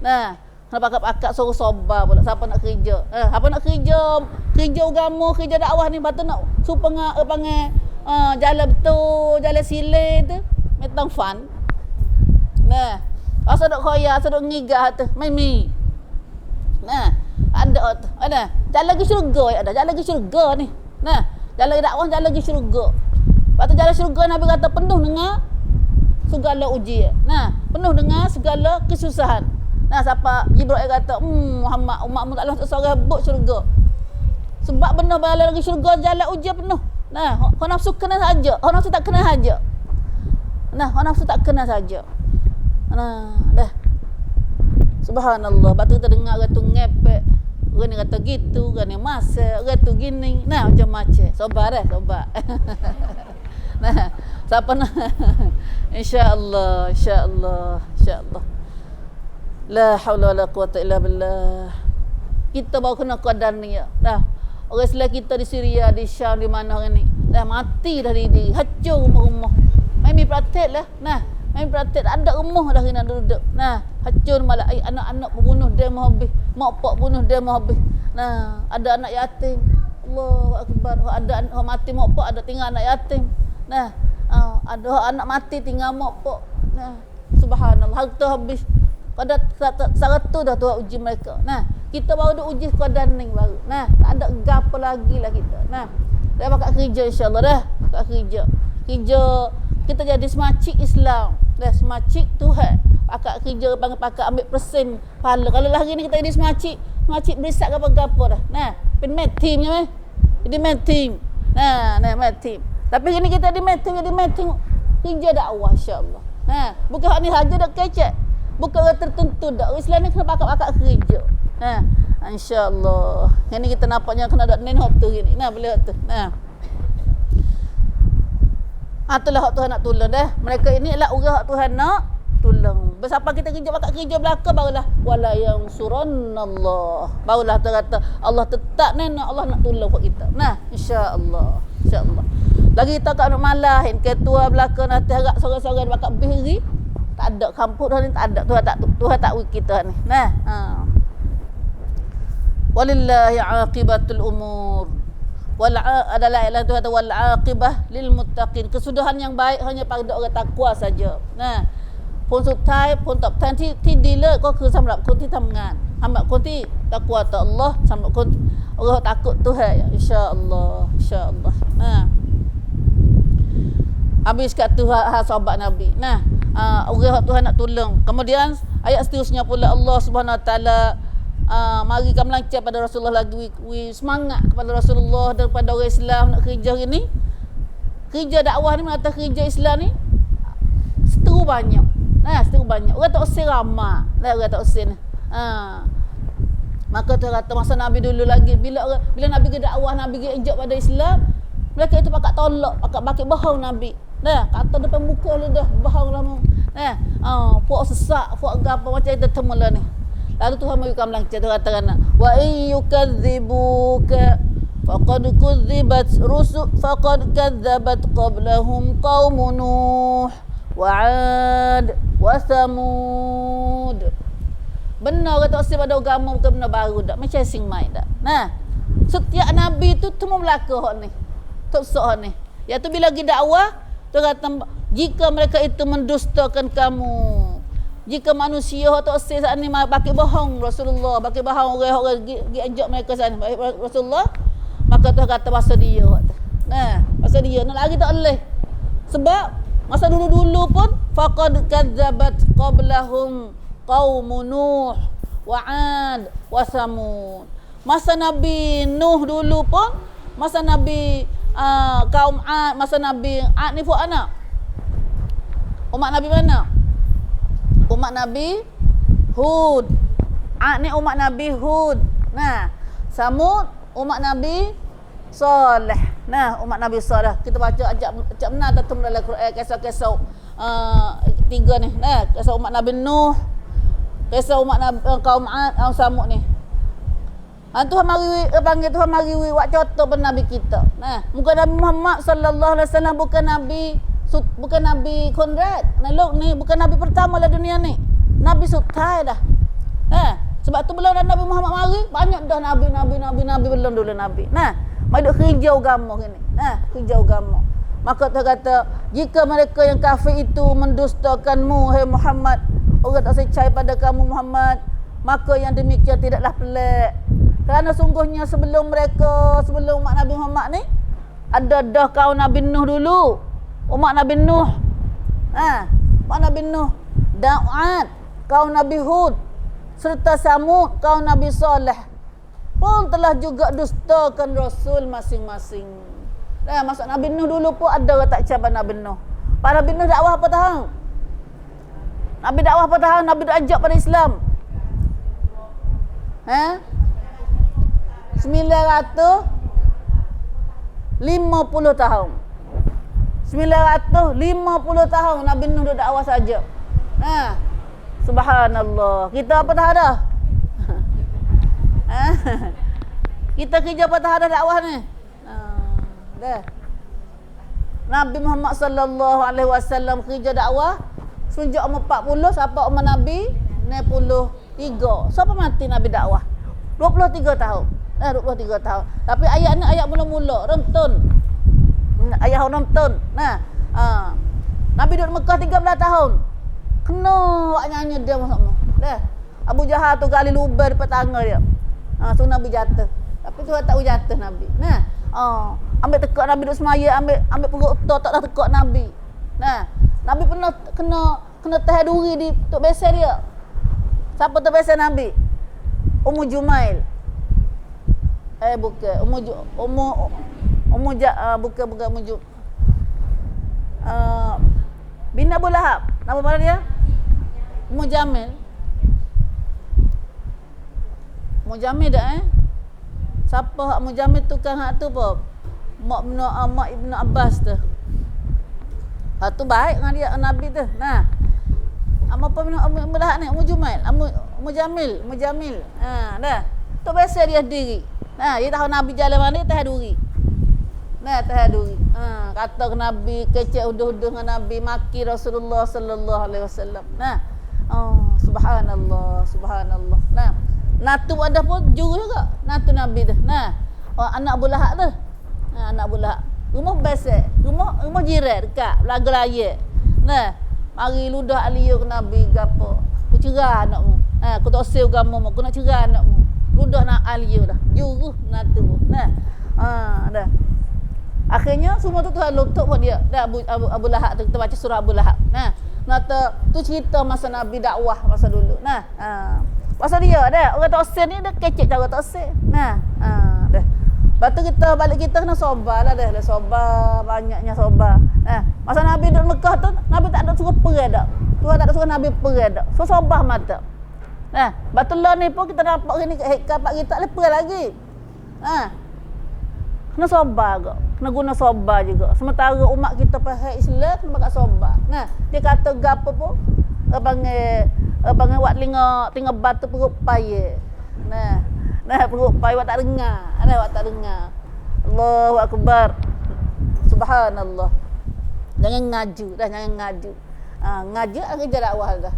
nak pakak suruh sabar pula siapa nak kerja siapa nak kerja agama kerja dakwah ni batu nak supaya panggil jalan betul jalan sile tu metang fun asal dok khoya asal dok ngigah tu mai mi ada jalan lagi syurga jalan lagi syurga ni jalan dakwah jalan lagi syurga lepas jalan syurga Nabi kata penuh dengan segala ujian penuh dengan segala kesusahan siapa Jibril kata Muhammad umatmu tak Allah seorang buk syurga sebab benar jalan lagi syurga jalan ujian penuh kau nafsu kena saja kau nafsu tak kena saja kau nafsu tak kena saja dah subhanallah batu kita dengar orang tu ngepek orang ni kata gitu orang ni masak orang tu gini macam-macam sabar sabar siapa nak insyaallah la haula wala quwata illa billah kita baru kena qadar ni orang Islam kita di Syria di Syam di mana orang ni dah mati dah diri hancur rumah-rumah mai praktek lah main praktek ada rumah dah kena duduk hancur malah anak-anak bunuh dia mau habis mak pak bunuh dia mau habis ada anak yatim Allahu akbar ada orang mati mak pak ada tinggal anak yatim ada anak mati tinggal mak pak subhanallah harta habis pada syarat tu dah Tuhan uji mereka kita baru dah uji qadar ni baru tak ada gapo lagi lah kita dah bakal kerja insyaallah dah bakal kerja kita jadi semacik Islam semacik Tuhan pakak kerja pakak ambil persen pahala kalau hari ni kita jadi semacik berisak apa-apa dah pin med team je jadi med team med team tapi hari ni kita jadi med team kerja dakwah insyaallah bukan hak ni saja dak kecek bukan orang tertentu dak Islam ni kena pakak kerja insyaallah hari ni kita nampaknya kena dak nen hot tu ni boleh hot tu itulah hak Tuhan nak tolong dah. Mereka ini adalah orang hak Tuhan nak tolong. Bersapa kita kerja bakal kerja belaka barulah wala yang suranallah. Barulah kata Allah tetap Allah nak tolong kita. Insya-Allah. Lagi kita kat malah ketua belaka nanti harap sorang-sorang bakal beri. Tak ada kampung dah ni tak ada. Tuhan tak wik kita ni. Walillahi aqibatul umur. Adalah ialah tu kata wal aqibah lil muttaqin kesudahan yang baik hanya pada orang takwa saja pun sutai pun tak tahu ti dileก็คือสำหรับคนที่ทำงานสำหรับคนที่ตะกวาต่อ Allah สำหรับคนorang takut Tuhan insyaallah habis kat tu sahabat Nabi orang Tuhan nak tolong kemudian ayat seterusnya pula Allah Subhanahu Wa Taala mari kamu lancar pada Rasulullah lagi semangat kepada Rasulullah daripada orang Islam nak kerja ni kerja dakwah ni mengatakan kerja Islam ni seteru banyak orang tak usir ramah orang tak usir ni maka tu kata masa Nabi dulu lagi bila Nabi ke dakwah Nabi ke ejak pada Islam mereka itu pakak tolak pakak bakit bohong Nabi kata depan muka lu dah bohong lah puak sesak puak apa macam itu temula ni. Lalu Tuhan memberikan langkah tu katakan wa ayyukadzibuka faqad kadzabat qablahum qaum nuh wa 'ad wa thamud. Benar kata asal pada agama bukan benar baru dak macam sing mai dak. Setiap nabi tu semua berlaku hak ni. Tok sok ni. Iaitu bila pergi dakwah tu kata jika mereka itu mendustakan kamu jika manusia atau asal saat ni pakai bohong Rasulullah, pakai bohong orang-orang pergi ajak mereka sana Rasulullah, maka Tuhan kata masa dia. Masa dia nak lagi tak boleh. Sebab masa dulu-dulu pun faqad kadzabat qablahum qaum nuh wa 'ad wa thamud. Masa Nabi Nuh dulu pun, masa Nabi kaum 'Ad, masa Nabi 'Ad ni buat anak. Umat Nabi mana? Umat Nabi Hud. 'Ad ni umat Nabi Hud. Samud umat Nabi Saleh. Umat Nabi Saleh. Kita baca ajak benar dalam Quran kisah-kisah tiga ni. Nah, kisah umat Nabi Nuh, kisah umat Nabi, kaum Ad, kaum Samud ni. Tuhan mari panggil Tuhan mari buat contoh pada Nabi kita. Nah, bukan Nabi Muhammad sallallahu alaihi wasallam, bukan Nabi Konrad. Nah, ni bukan Nabi pertama lah dunia ni. Nabi sutai dah. Sebab tu belum dah Nabi Muhammad mari, banyak dah nabi belum dulu Nabi. Nah, mai duk kerja agama ni. Kerja agama. Maka Tuhan kata, jika mereka yang kafir itu mendustakanmu, hai Muhammad, orang tak percaya pada kamu Muhammad, maka yang demikian tidaklah pelik. Kerana sungguhnya sebelum umat Nabi Muhammad ni, ada dah kaum Nabi Nuh dulu. Umat Nabi Nuh. Umat Nabi Nuh. Da'at, kaum Nabi Hud, serta Samud, kaum Nabi Saleh pun telah juga dustakan Rasul masing-masing. Maksud Nabi Nuh dulu pun ada orang tak cabar Nabi Nuh. Pak Nabi Nuh dakwah apa tahun? Nabi dakwah apa tahun? Nabi dah ajak pada Islam. 950 tahun. 950 tahun Nabi Nuh dah dakwah saja. Subhanallah. Kita apa tahun dah? Kita kerja apa tahun dah dakwah ni? Dah. Nabi Muhammad sallallahu alaihi wasallam kerja dakwah sejak umur 40 sampai umur Nabi 63. Siapa mati Nabi dakwah? 23 tahun. 23 tahun. Tapi ayat ni ayat mula-mula, rentun. Ayat rentun. Nabi duduk Mekah 13 tahun. Kena awak nyanyi dia masuk. Dah. Abu Jahal tu gali lubang depan tangga dia. So Nabi jatuh. Tapi tu tak jatuh Nabi. Ambil tekak Nabi duduk semaya, ambil perut utar taklah tekak Nabi. Nabi pernah kena tahan duri di tok besen dia. Siapa tu besen Nabi? Ummu Jumail. Bukan Bina Abu Lahab. Nama mana dia? Ummu Jamil. Ummu Jamil dah Siapa hak Ummu Jamil tukang hak tu apa? Mak Ibnu Abbas tu. Hak tu baik dengan dia Nabi tu. Apa Ummu Lahab ni? Ummu Jumail, Ummu Jamil. Dah. Tu biasa dia diri. Dia tahu Nabi jalan mana, tahan duri. Tahan duri. Kata ke Nabi, kecek uduh-uduh dengan Nabi, maki Rasulullah sallallahu alaihi wasallam. Subhanallah. Natu ada pun juru juga. Natu Nabi tu. Anak Abu Lahab tu. Anak Abu Lahab. Rumah biasa. Rumah jiran dekat Belaga Raya. Mari ludah aliyah ke Nabi gapo. Aku cerah anakmu. Aku tak usah agama aku nak cerah anakmu. Ludah nak aliyah dah. Juru natu. Dah. Akhirnya semua tu Tuhan lutut buat dia. Dah Abu Lahab tu, kita baca surah Abu Lahab. Nata tu cerita masa Nabi dakwah masa dulu. Pasal dia dah orang tak usah ni dah kecek cara tak usah. Dah. Lepas tu kita balik kita kena sabar lah dah. Sabar, banyaknya sabar. Masa Nabi duduk Mekah tu, Nabi tak ada suruh perang dak. Tuhan tak ada suruh Nabi perang dak. So sabar mata. Batullah ni pun kita nampak ni kapak kita tak boleh perang lagi. Kena sabar ke. Kena guna sabar juga. Sementara umat kita faham Islam, kena pakai sabar. Dia kata gapo pun panggil buat tinggal batu perut payah. Perut payah buat tak dengar. Buat tak dengar. Allahu Akbar. Subhanallah. Jangan ngaju dah, jangan ngaju. Ngaju kerja dakwah dah.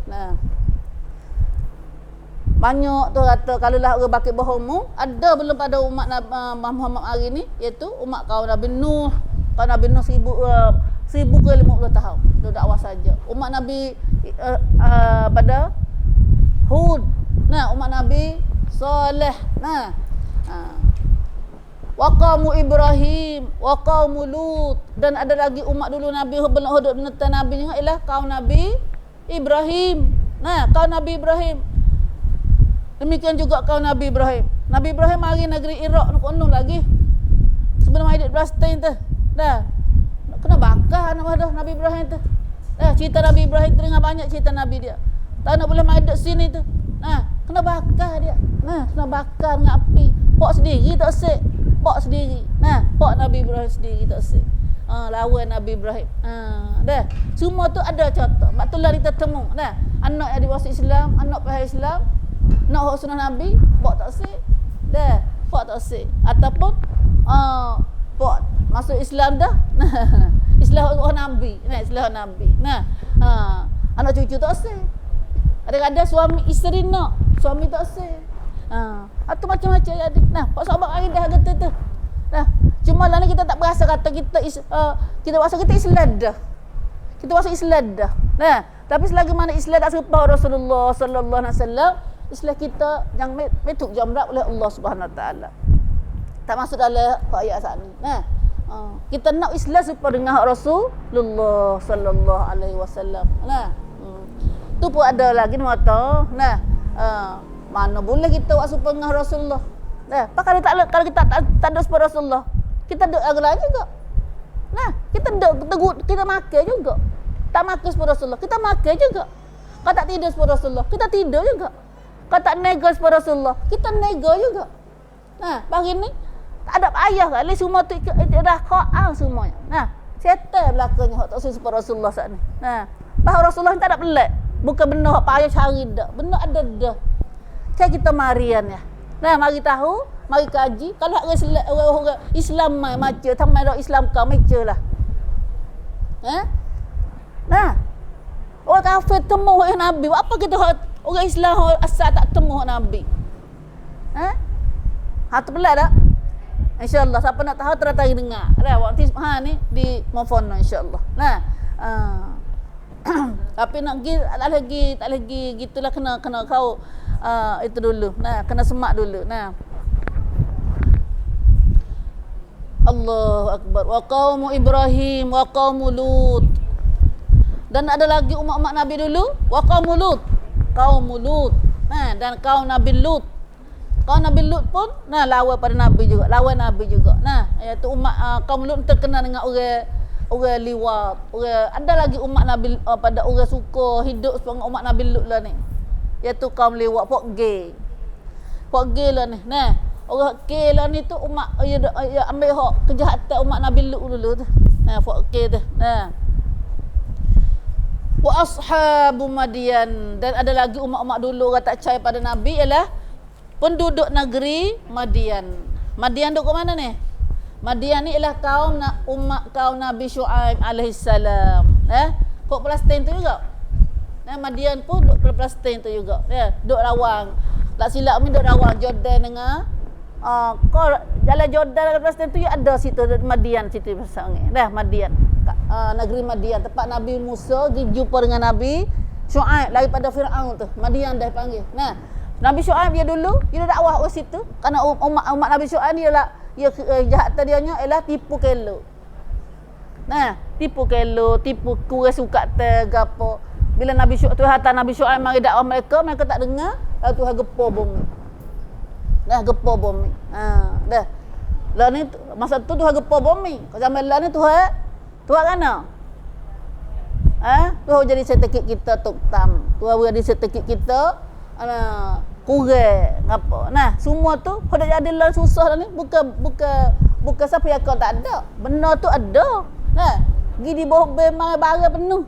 Banyak tu kata kalau lah orang bakit bohongmu, ada belum pada umat Muhammad hari ni, iaitu umat kaum Nabi Nuh. Kaum Nabi Nuh 1000 ke 50 tahun dia dakwah saja. Umat Nabi pada Hud. Umat Nabi Saleh. Wa qaum Ibrahim, wa qaum Lut, dan ada lagi umat dulu Nabi Hud Nabi ni ialah kaum Nabi Ibrahim. Kaum Nabi Ibrahim. Demikian juga kaum Nabi Ibrahim. Nabi Ibrahim mari negeri Iraq nak penuh lagi. Sebelum hidup Palestin tu. Dah. Kena bakar nama dah Nabi Ibrahim tu. Cerita Nabi Ibrahim teringat banyak cerita Nabi dia. Tak nak boleh hidup sini tu. Kena bakar dia. Kena bakar dengan api. Pok sendiri tak sek. pak sendiri. Nah, pak Nabi Ibrahim sendiri tak sih. Lawan Nabi Ibrahim. Dah. Semua tu ada contoh. Maktulah kita temu. Nah, anak yang dewasa Islam, anak pahal Islam, nak sunnah Nabi, pak tak sih. Dah, pak tak sih. Ataupun pak masuk Islam dah. Islam orang Nabi. Nah, Islam Nabi. Nah, anak cucu tak sih. Ada-ada suami isteri nak, suami tak sih. Atau macam-macam jadi. Nah, pak sahabat hari dah kata tu. Nah, cuma lah ni kita tak berasa kata kita rasa kita Islam dah. Kita rasa Islam dah. Nah, tapi selagi mana Islam tak serupa Rasulullah sallallahu alaihi wasallam, Islam kita yang metuk jamrat oleh Allah Subhanahu wa taala. Tak masuk dalam ayat saat ni. Nah, kita nak Islam serupa dengan Rasulullah sallallahu alaihi wasallam. Nah, tu pun ada lagi ni kata. Nah, mana boleh kita buat serupa dengan Rasulullah. Nah, kalau kita tak ada serupa Rasulullah, kita duk lain juga. Nah, kita makan juga. Tak makan serupa Rasulullah, kita makan juga. Kalau tak tidur serupa Rasulullah, kita tidur juga. Kalau tak nego serupa Rasulullah, kita nego juga. Nah, pagi ni tak ada payah kali semua tu dah Quran semuanya. Nah, setan belakangnya hak tak serupa Rasulullah saat ni. Nah, bahawa Rasulullah tak ada pelik. Bukan benda hak payah cari dak. Benda ada dah. Kan kita marian ya. Nah, mari tahu, mari kaji. Kalau orang Islam mai maca, tamai dak Islam kau maca lah. Nah, orang kafir temu orang Nabi. Apa kita orang Islam asal tak temu Nabi? Tu pelik tak? InsyaAllah siapa nak tahu teratai dengar. Ada waktu ni di Mofon insyaAllah. Nah, tapi nak tak lagi gitulah kena kau itu dulu. Nah, kena semak dulu. Nah. Allahu akbar. Wa qaumu Ibrahim wa qaumu Lut. Dan ada lagi umat-umat Nabi dulu, wa qaumu Lut. Kaum Lut. Nah, dan kaum Nabi Lut. Kaum Nabi Lut pun lawan pada Nabi juga, lawan Nabi juga. Nah, iaitu umat kaum Lut terkenal dengan orang liwat. Ada lagi umat Nabi pada orang suka hidup sebagai umat Nabi Lut lah ni. Iaitu kaum liwat, pok gay. Pok gay lah ni. Nah, orang gay lah ni tu umat ya ambil hak kejahatan umat Nabi Lut dulu tu. Nah, pok gay tu. Nah. Wa ashabu Madian, dan ada lagi umat-umat dulu orang tak percaya pada Nabi ialah penduduk negeri Madian. Madian duduk ke mana ni? Madian ni ialah umat kaum Nabi Syuaib alaihissalam. Kok Palestin tu juga. Madian pun duduk Palestin tu juga. Duduk rawang. Tak silap ni duduk rawang Jordan dengan jalan Jordan dan Palestin tu ada situ Madian situ pasang. Madian. Negeri Madian, tempat Nabi Musa pergi jumpa dengan Nabi Syuaib lari pada Firaun tu. Madian dah panggil. Nah, Nabi Syuaib dia dulu dia dakwah ke situ kerana umat Nabi Syuaib dia kejahatan dia nya ialah tipu kelo. Nah, tipu kelo, tipu kurang suka gapo. Bila Nabi Syuaib tu hantar Nabi Syuaib mari dakwah mereka tak dengar, lalu Tuhan gepor bumi. Dah gepor bumi. Dah. Lah ni masa tu Tuhan gepor bumi. Zaman lah ni Tuhan mana? Tuhan jadi sedikit kita tuktam. Tuhan jadi sedikit kita kurang apa. Nah, semua tu pada jadi lah susah dah ni. Bukan siapa yang kau tak ada. Benar tu ada. Nah, pergi di bawah memang barang penuh.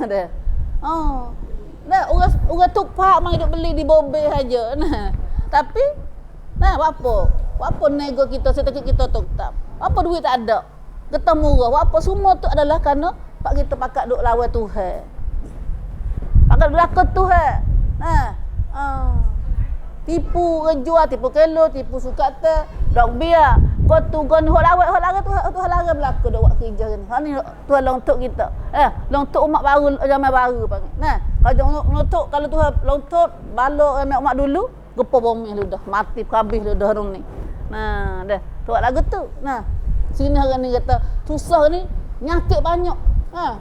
Dah. Dah orang tukpak mai duk beli di bawah saja. Nah, tapi apa nego kita sedikit kita tuktam. Apa duit tak ada. Kita murah. Apa semua tu adalah kerana pak kita pakat duk lawan Tuhan. Pakat belakang Tuhan. Tipu rejua, tipu kelo, tipu sukata, dok biar. Kau tu kau ni hok lawan Tuhan larang belakang duk buat kerja ni. Ha ni Tuhan lontok kita. Lontok umat baru zaman baru panggil. Nah, kalau lontok kalau Tuhan lontok balok umat dulu, gepo bumi lu dah mati habis lu dah rung ni. Nah, dah. Tuan lagu tu. Nah, sini orang ni kata susah ni nyakit banyak.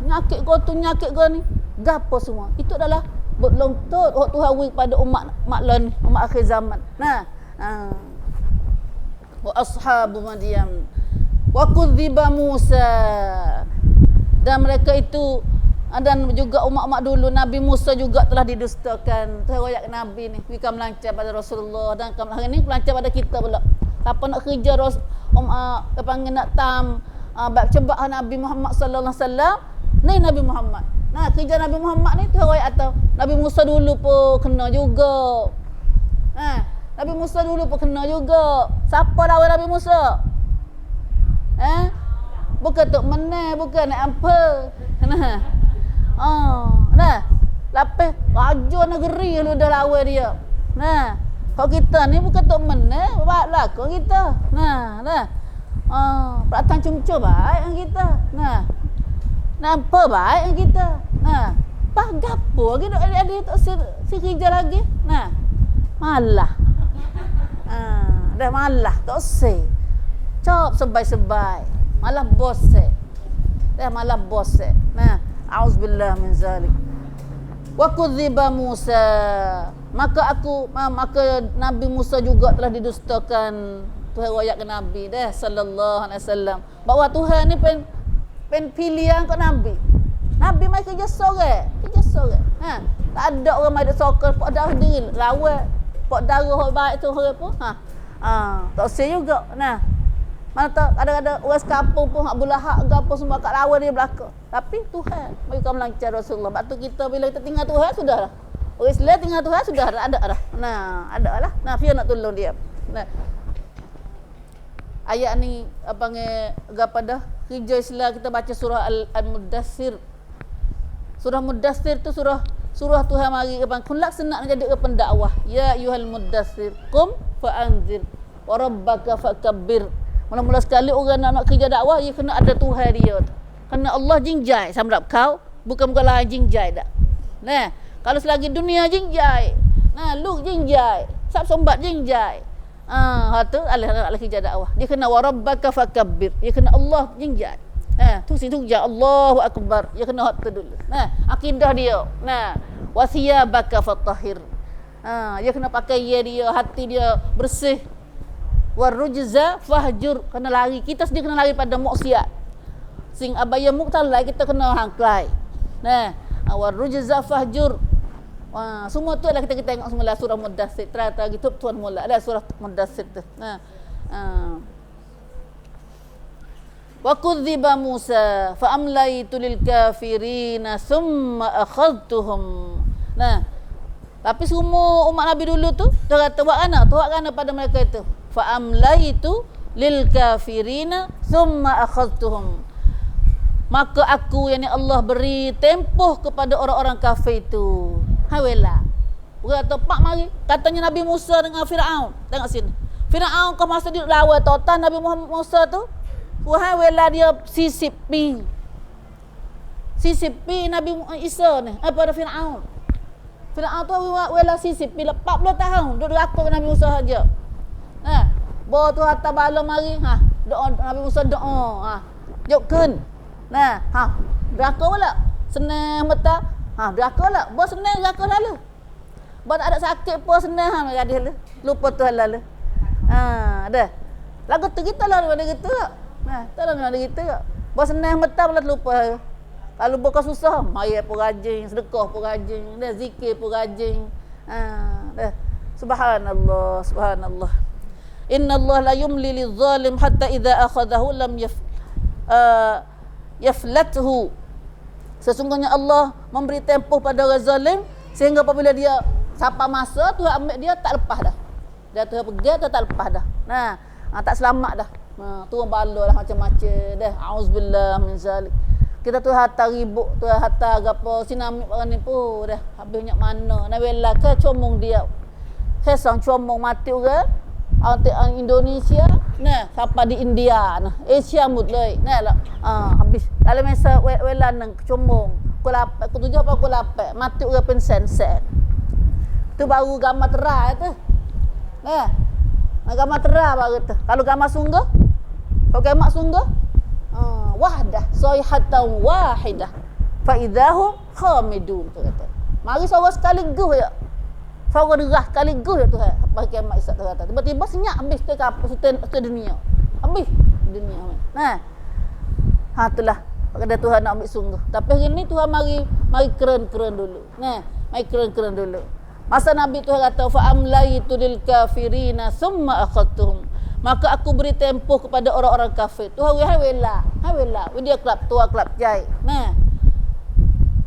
Nyakit kau tu nyakit kau ni. Gapo semua. Itu adalah berlontut hak Tuhan beri kepada umat maklon umat akhir zaman. Nah, wa ashabu Madyam wa kudziba Musa, dan mereka itu dan juga umat-umat dulu Nabi Musa juga telah didustakan. Riwayat Nabi ni kita melancar pada Rasulullah dan hari ni melancar pada kita pula. Siapa nak kerja dia panggil nak bab cebak Nabi Muhammad sallallahu alaihi wasallam, ni Nabi Muhammad. Nah, kerja Nabi Muhammad ni tu riwayat atau Nabi Musa dulu pun kena juga. Nabi Musa dulu pun kena juga. Siapa lawan Nabi Musa? Bukan tok menang, bukan nak apa. Nah. Lapis raja negeri lu dah lawan dia. Nah, kalau kita ni bukan tok menang, buat lakon kita. Nah. Perhatian cumcu baik dengan kita. Nampak baik dengan kita. Bah gapo lagi duk ada tak si kerja lagi. Malah. Dah malah tak usah. Cop sebai-sebai. Malah bosek. Dah malah bosek. Auzubillah min zalik. Wa kudziba Musa, maka Nabi Musa juga telah didustakan. Tuhan riwayat ke Nabi dah sallallahu alaihi wasallam bahawa Tuhan ni pen pilihan kat Nabi. Nabi mai kerja sore. Tak ada orang mai duk sokol pak darah diri lawan pak darah baik tu orang pun. Tak usah juga. Mana tak ada orang sekampung pun hak bulahak ke apa semua kat lawan dia belaka. Tapi Tuhan bagi kamu lancar Rasulullah. Sebab tu kita bila kita tinggal Tuhan sudah dah. Orang Islam tinggal Tuhan sudah dah, ada dah. Ada lah. Dia nak tolong dia. Ayat ni apa dah kerja Islam kita baca surah Al-Mudaththir. Surah Mudaththir tu surah Tuhan mari kun laksana jadi pendakwah. Ya ayyuhal mudaththir qum fa'anzir wa rabbaka fakabbir. Mula-mula sekali orang nak kerja dakwah, dia kena ada Tuhan dia tu. Kena Allah jinjai samrap kau, bukan lain jinjai dak. Kalau selagi dunia jinjai, lu jinjai, sab sombat jinjai. Tu ala kerja dakwah. Dia kena wa rabbaka fakabbir. Dia kena Allah jinjai. Tu Allahu akbar. Dia kena hak tu dulu. Akidah dia. Wa thiyabaka fatahhir. Dia kena pakai dia, hati dia bersih. Warujza fahjur, kena lari. Kita sendiri kena lari pada maksiat. Sing abaya muktalai kita kena hangklai. Warujza fahjur. Semua tu adalah kita tengok semula surah Mudaththir. Terata gitu tuan mula ada surah Mudaththir tu. Wa kudziba Musa fa amlaitu lil kafirina thumma akhadtuhum. Tapi semua umat Nabi dulu tu dia kata buat ana pada mereka itu. Fa amlaitu lil kafirina thumma akhadtuhum. Maka aku yakni Allah beri tempoh kepada orang-orang kafir itu. Hawela. Orang kata pak mari. Katanya Nabi Musa dengan Firaun. Tengok sini. Firaun kau masa dia lawan totan Nabi Muhammad Musa tu. Hawela dia sisipi Nabi Isa ni pada Firaun. Firaun tu wala sisipi 40 tahun duduk aku Nabi Musa saja. Bawa tu hatta bala mari doa Nabi Musa doa jokkeun deraka pula senang mata deraka lah bawa senang deraka lalu bawa tak ada sakit pun senang gadis lupa tu lalu dah lagu tu kita lah ada gitu tak lah ada gitu bawa senang mata pula lupa kalau bukan susah mayat pun rajin sedekah pun rajin dah zikir pun rajin dah subhanallah Inna Allah la yumli lidh-dhalim hatta idza akhadhahu lam yaflathu. Sesungguhnya Allah memberi tempoh pada orang zalim sehingga apabila dia sampai masa Tuhan ambil dia tak lepas dah. Dia Tuhan pergi dia tak lepas dah. Tak selamat dah. Turun bala lah macam-macam dah. Auzubillah min zalik. Kita tu hantar ribut, tu hantar gapo sinamik barang ni pun dah habisnya mana. Nak bela ke comong dia. Kesang comong mati orang. Orang Indonesia nah sampai di India nah Asia mudlai nah lah habis kalau masa wela nang comong pukul 8 pukul 7 apa pukul 8 mati orang pensen tu baru gambar terah tu nah gambar terah baru tu kalau gambar sungguh wahdah sayhatan wahidah fa idahum khamidun tu kata mari suara sekaligus ya suara derah sekaligus ya Tuhan bagi kiamat Isa kata tiba-tiba senyap habis tu ke dunia habis dunia itulah kata Tuhan nak ambil sungguh tapi hari ni Tuhan mari keren-keren dulu mari keren-keren dulu masa Nabi Tuhan kata fa amlaitu lil kafirina summa akhadtuhum maka aku beri tempoh kepada orang-orang kafir. Tuhan wela, dia kelab tua kelab jai. Nah.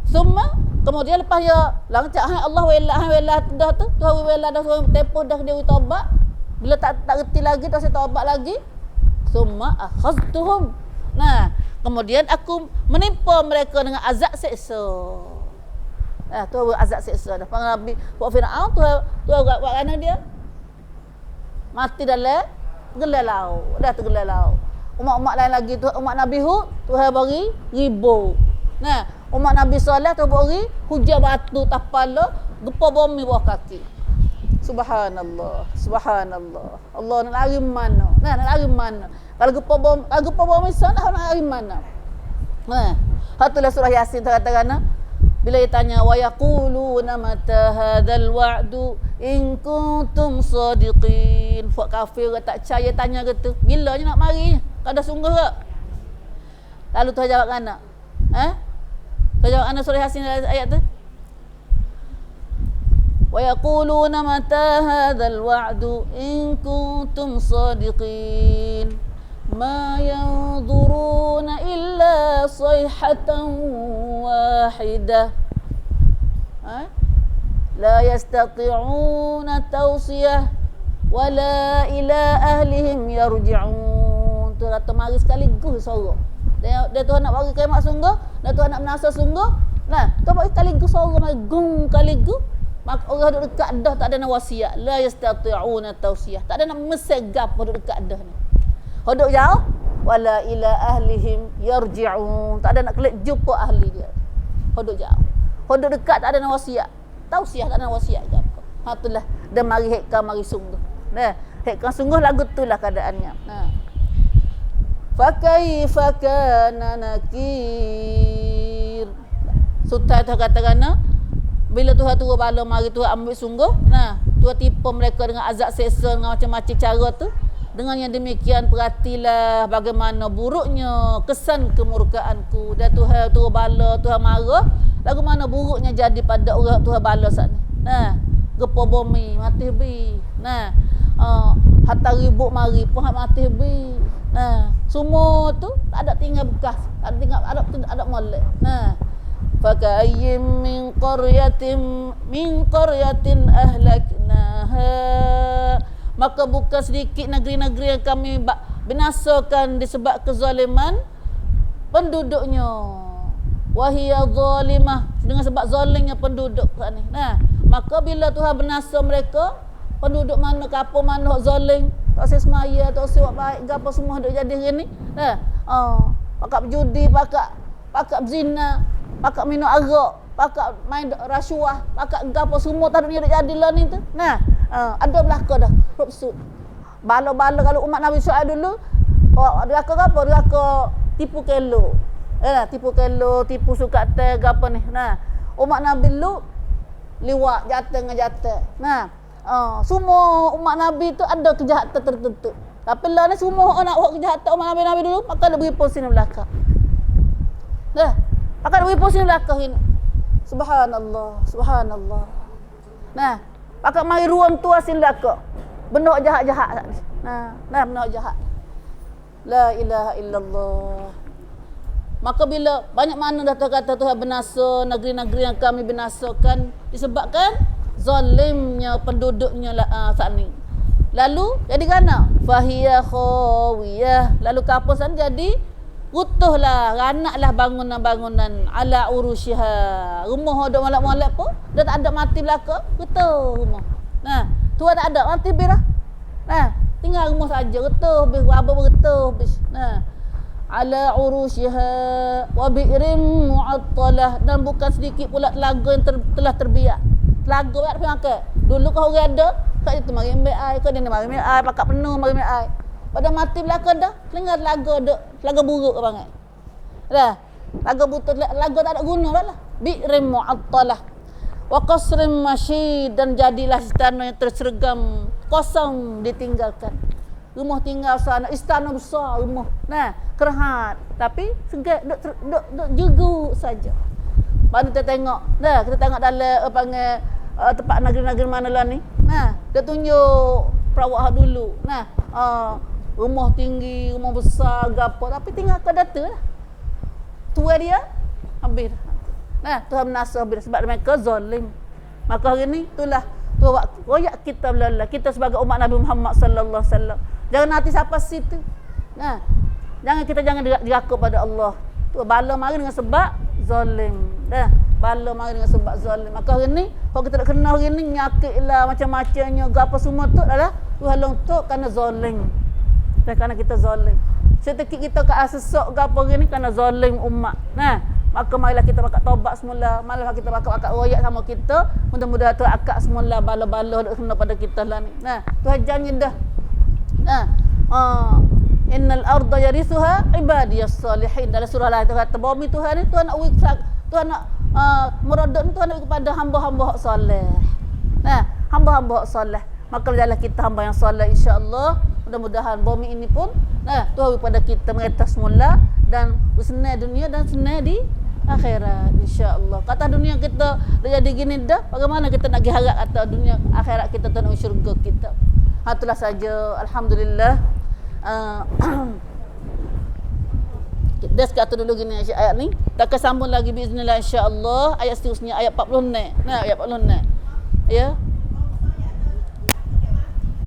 Semua kemudian lepas dia langcak Allah wela dah tu, Tuhan wela dah tempoh dah dia taubat. Bila tak reti lagi dah saya taubat lagi. Summa akhaztuhum. Nah, kemudian aku menimpa mereka dengan azab seksa. Tu azab seksa dah. Nabi buat Firaun tu buat mana dia? Mati dalam gelai laut. Dah tergelai laut. Umat-umat lain lagi tu umat Nabi Hud, Tuhan bagi ribu. Nah, umat Nabi Saleh tu bagi hujan batu tapala, gempa bumi bawah kaki. Subhanallah. Allah nak lari mana? Nak lari mana? Kalau gempa bumi sana nak lari mana? Hatulah surah Yasin kata-kata bila dia tanya wa yaquluna mata hadzal wa'du in kuntum sadiqin. Fak kafir tak percaya tanya gitu. Bilanya nak mari? Kada sungguh ke? Lalu Tuhan jawab kana? Tuhan jawab ana surah Yasin ayat tu. Wa yaquluna mata hadzal wa'du in kuntum sadiqin. Ma yanzuruna illa sayhatan wahidah. La yastati'una tawsiyah wala ila ahlihim yarji'un. Tu kata mari sekaligus sorok. Dia Tuhan nak bagi kiamat sungguh, dan Tuhan nak menasar sungguh. Nah, tu bagi sekaligus sorok mari gung sekaligus. Maka orang duduk dekat dah tak ada nak wasiat. La yastati'una tawsiyah. Tak ada nak mesej gapo duduk dekat dah ni. Hodok jauh wala ila ahlihim yarji'un. Tak ada nak kelik jumpa ahli dia. Hodok jauh. Hodok dekat tak ada nak wasiat. Tausiah tak ada nak wasiat ke apa. Itulah dan mari hekam mari sungguh. Nah, hekam sungguh lagu itulah keadaannya. Nah. Fa kaifa kana nakir. Sutai tu kata-kata bila Tuhan turun bala mari Tuhan ambil sungguh. Nah, Tuhan tipu mereka dengan azab seksa dengan macam-macam cara tu. Dengan yang demikian perhatilah bagaimana buruknya kesan kemurkaanku. Dan Tuhan turun bala, Tuhan marah. Lagu mana buruknya jadi pada orang Tuhan bala saat ni. Nah, gempa bumi mati habis. Nah, hatta ribut mari pun mati habis. Nah, semua tu tak ada tinggal bekas, tak ada tinggal ada molek. Nah, fa kayyim min qaryatin ahlaknaha. Maka bukan sedikit negeri-negeri yang kami binasakan disebab kezaliman penduduknya. Wahia zalimah, dengan sebab zalimnya penduduk ni. Nah, maka bila Tuhan binasa mereka, penduduk mana kampung mana zalim, tak usah semaya, tak usah buat baik, gapo semua duk jadi gini. Nah, pakak berjudi, pakak berzina, pakak minum arak, pakak main rasuah, pakak gapo semua tak duk jadi lah ni tu. Nah, ada belaka dah. Rupsut. Bala-bala kalau umat Nabi Syuaib dulu, belaka apa? Belaka tipu kelo. Tipu kelo, tipu sukat teh apa ni. Nah, umat Nabi lu liwat jatuh dengan jatuh. Nah, semua umat Nabi tu ada kejahatan tertentu. Tapi lah ni semua orang nak buat kejahatan umat Nabi dulu, maka dia beri posisi belakang. Dah, maka dia beri posisi belakang ini. Subhanallah. Nah, maka mari ruang tu asin belakang. Benak jahat-jahat ni. Nah, benak jahat. La ilaha illallah. Maka bila banyak mana dah kata Tuhan binasa negeri-negeri yang kami binasakan disebabkan zalimnya penduduknya saat ni. Lalu jadi kana? Fahiya khawiyah. Lalu kapal sana jadi rutuhlah, ranaklah bangunan-bangunan ala urushiha. Rumah ada molek-molek pun dah tak ada mati belaka, rutuh rumah. Nah, Tuhan tak ada mati birah. Nah, tinggal rumah saja rutuh, apa berutuh. Nah, ala urushiha wa bi'rim mu'attalah, dan bukan sedikit pula telaga yang telah terbiak. Telaga tak pakai. Dulu kau orang ada, kat situ mari ambil air, kau dia mari ambil air, pakat penuh mari ambil air. Pada mati belaka dah, tinggal telaga ada, telaga buruk ke bangai. Dah, telaga butuh, telaga tak ada guna dah lah. Bi'rim mu'attalah wa qasrim masyid, dan jadilah istana yang tersergam, kosong ditinggalkan. Rumah tinggal sana, istana besar rumah. Nah, kerahat. Tapi segat duk jugu saja. Baru kita tengok. Dah, kita tengok dalam tempat negeri-negeri mana lah ni. Nah, dia tunjuk perawak dulu. Nah, rumah tinggi, rumah besar, gapo, tapi tinggal ke data lah. Tua dia habis. Nah, Tuhan menasih habis sebab mereka zalim. Maka hari ni itulah royak kita belala. Kita sebagai umat Nabi Muhammad sallallahu alaihi wasallam. Jangan hati siapa situ. Nah, jangan diraka pada Allah. Tu bala mari dengan sebab zalim. Dah, bala mari dengan sebab zalim. Maka hari ni kalau kita nak kena hari ni nyakitlah macam-macamnya gapo semua tu adalah Tuhan untuk kerana zalim. Dan kerana kita zalim. Setekik kita ke asesok gapo hari ni kerana zalim umat. Nah, maka marilah kita bakat taubat semula. Marilah kita bakat royak sama kita. Mudah-mudahan tu akak semula bala-bala duk kena pada kita lah ni. Nah, Tuhan janji dah. Nah, innal arda yarithuha ibadiyas salihin. Dalam surah lain Tuhan kata bumi Tuhan ni Tuhan nak merodok ni Tuhan nak kepada hamba-hamba hak soleh. Nah, hamba-hamba hak soleh. Maka jadilah kita hamba yang soleh insya-Allah. Mudah-mudahan bumi ini pun Tuhan kepada kita mereka semula dan senang dunia dan senang di akhirat insya-Allah. Kata dunia kita dah jadi gini dah, bagaimana kita nak harap kata dunia akhirat kita tu nak syurga kita. Itulah saja, alhamdulillah. Dah kata dulu gini ayat ni. Tak kesambung lagi biiznillah insya-Allah ayat seterusnya ayat 40 ni. Nah ayat 40 ni. Ya.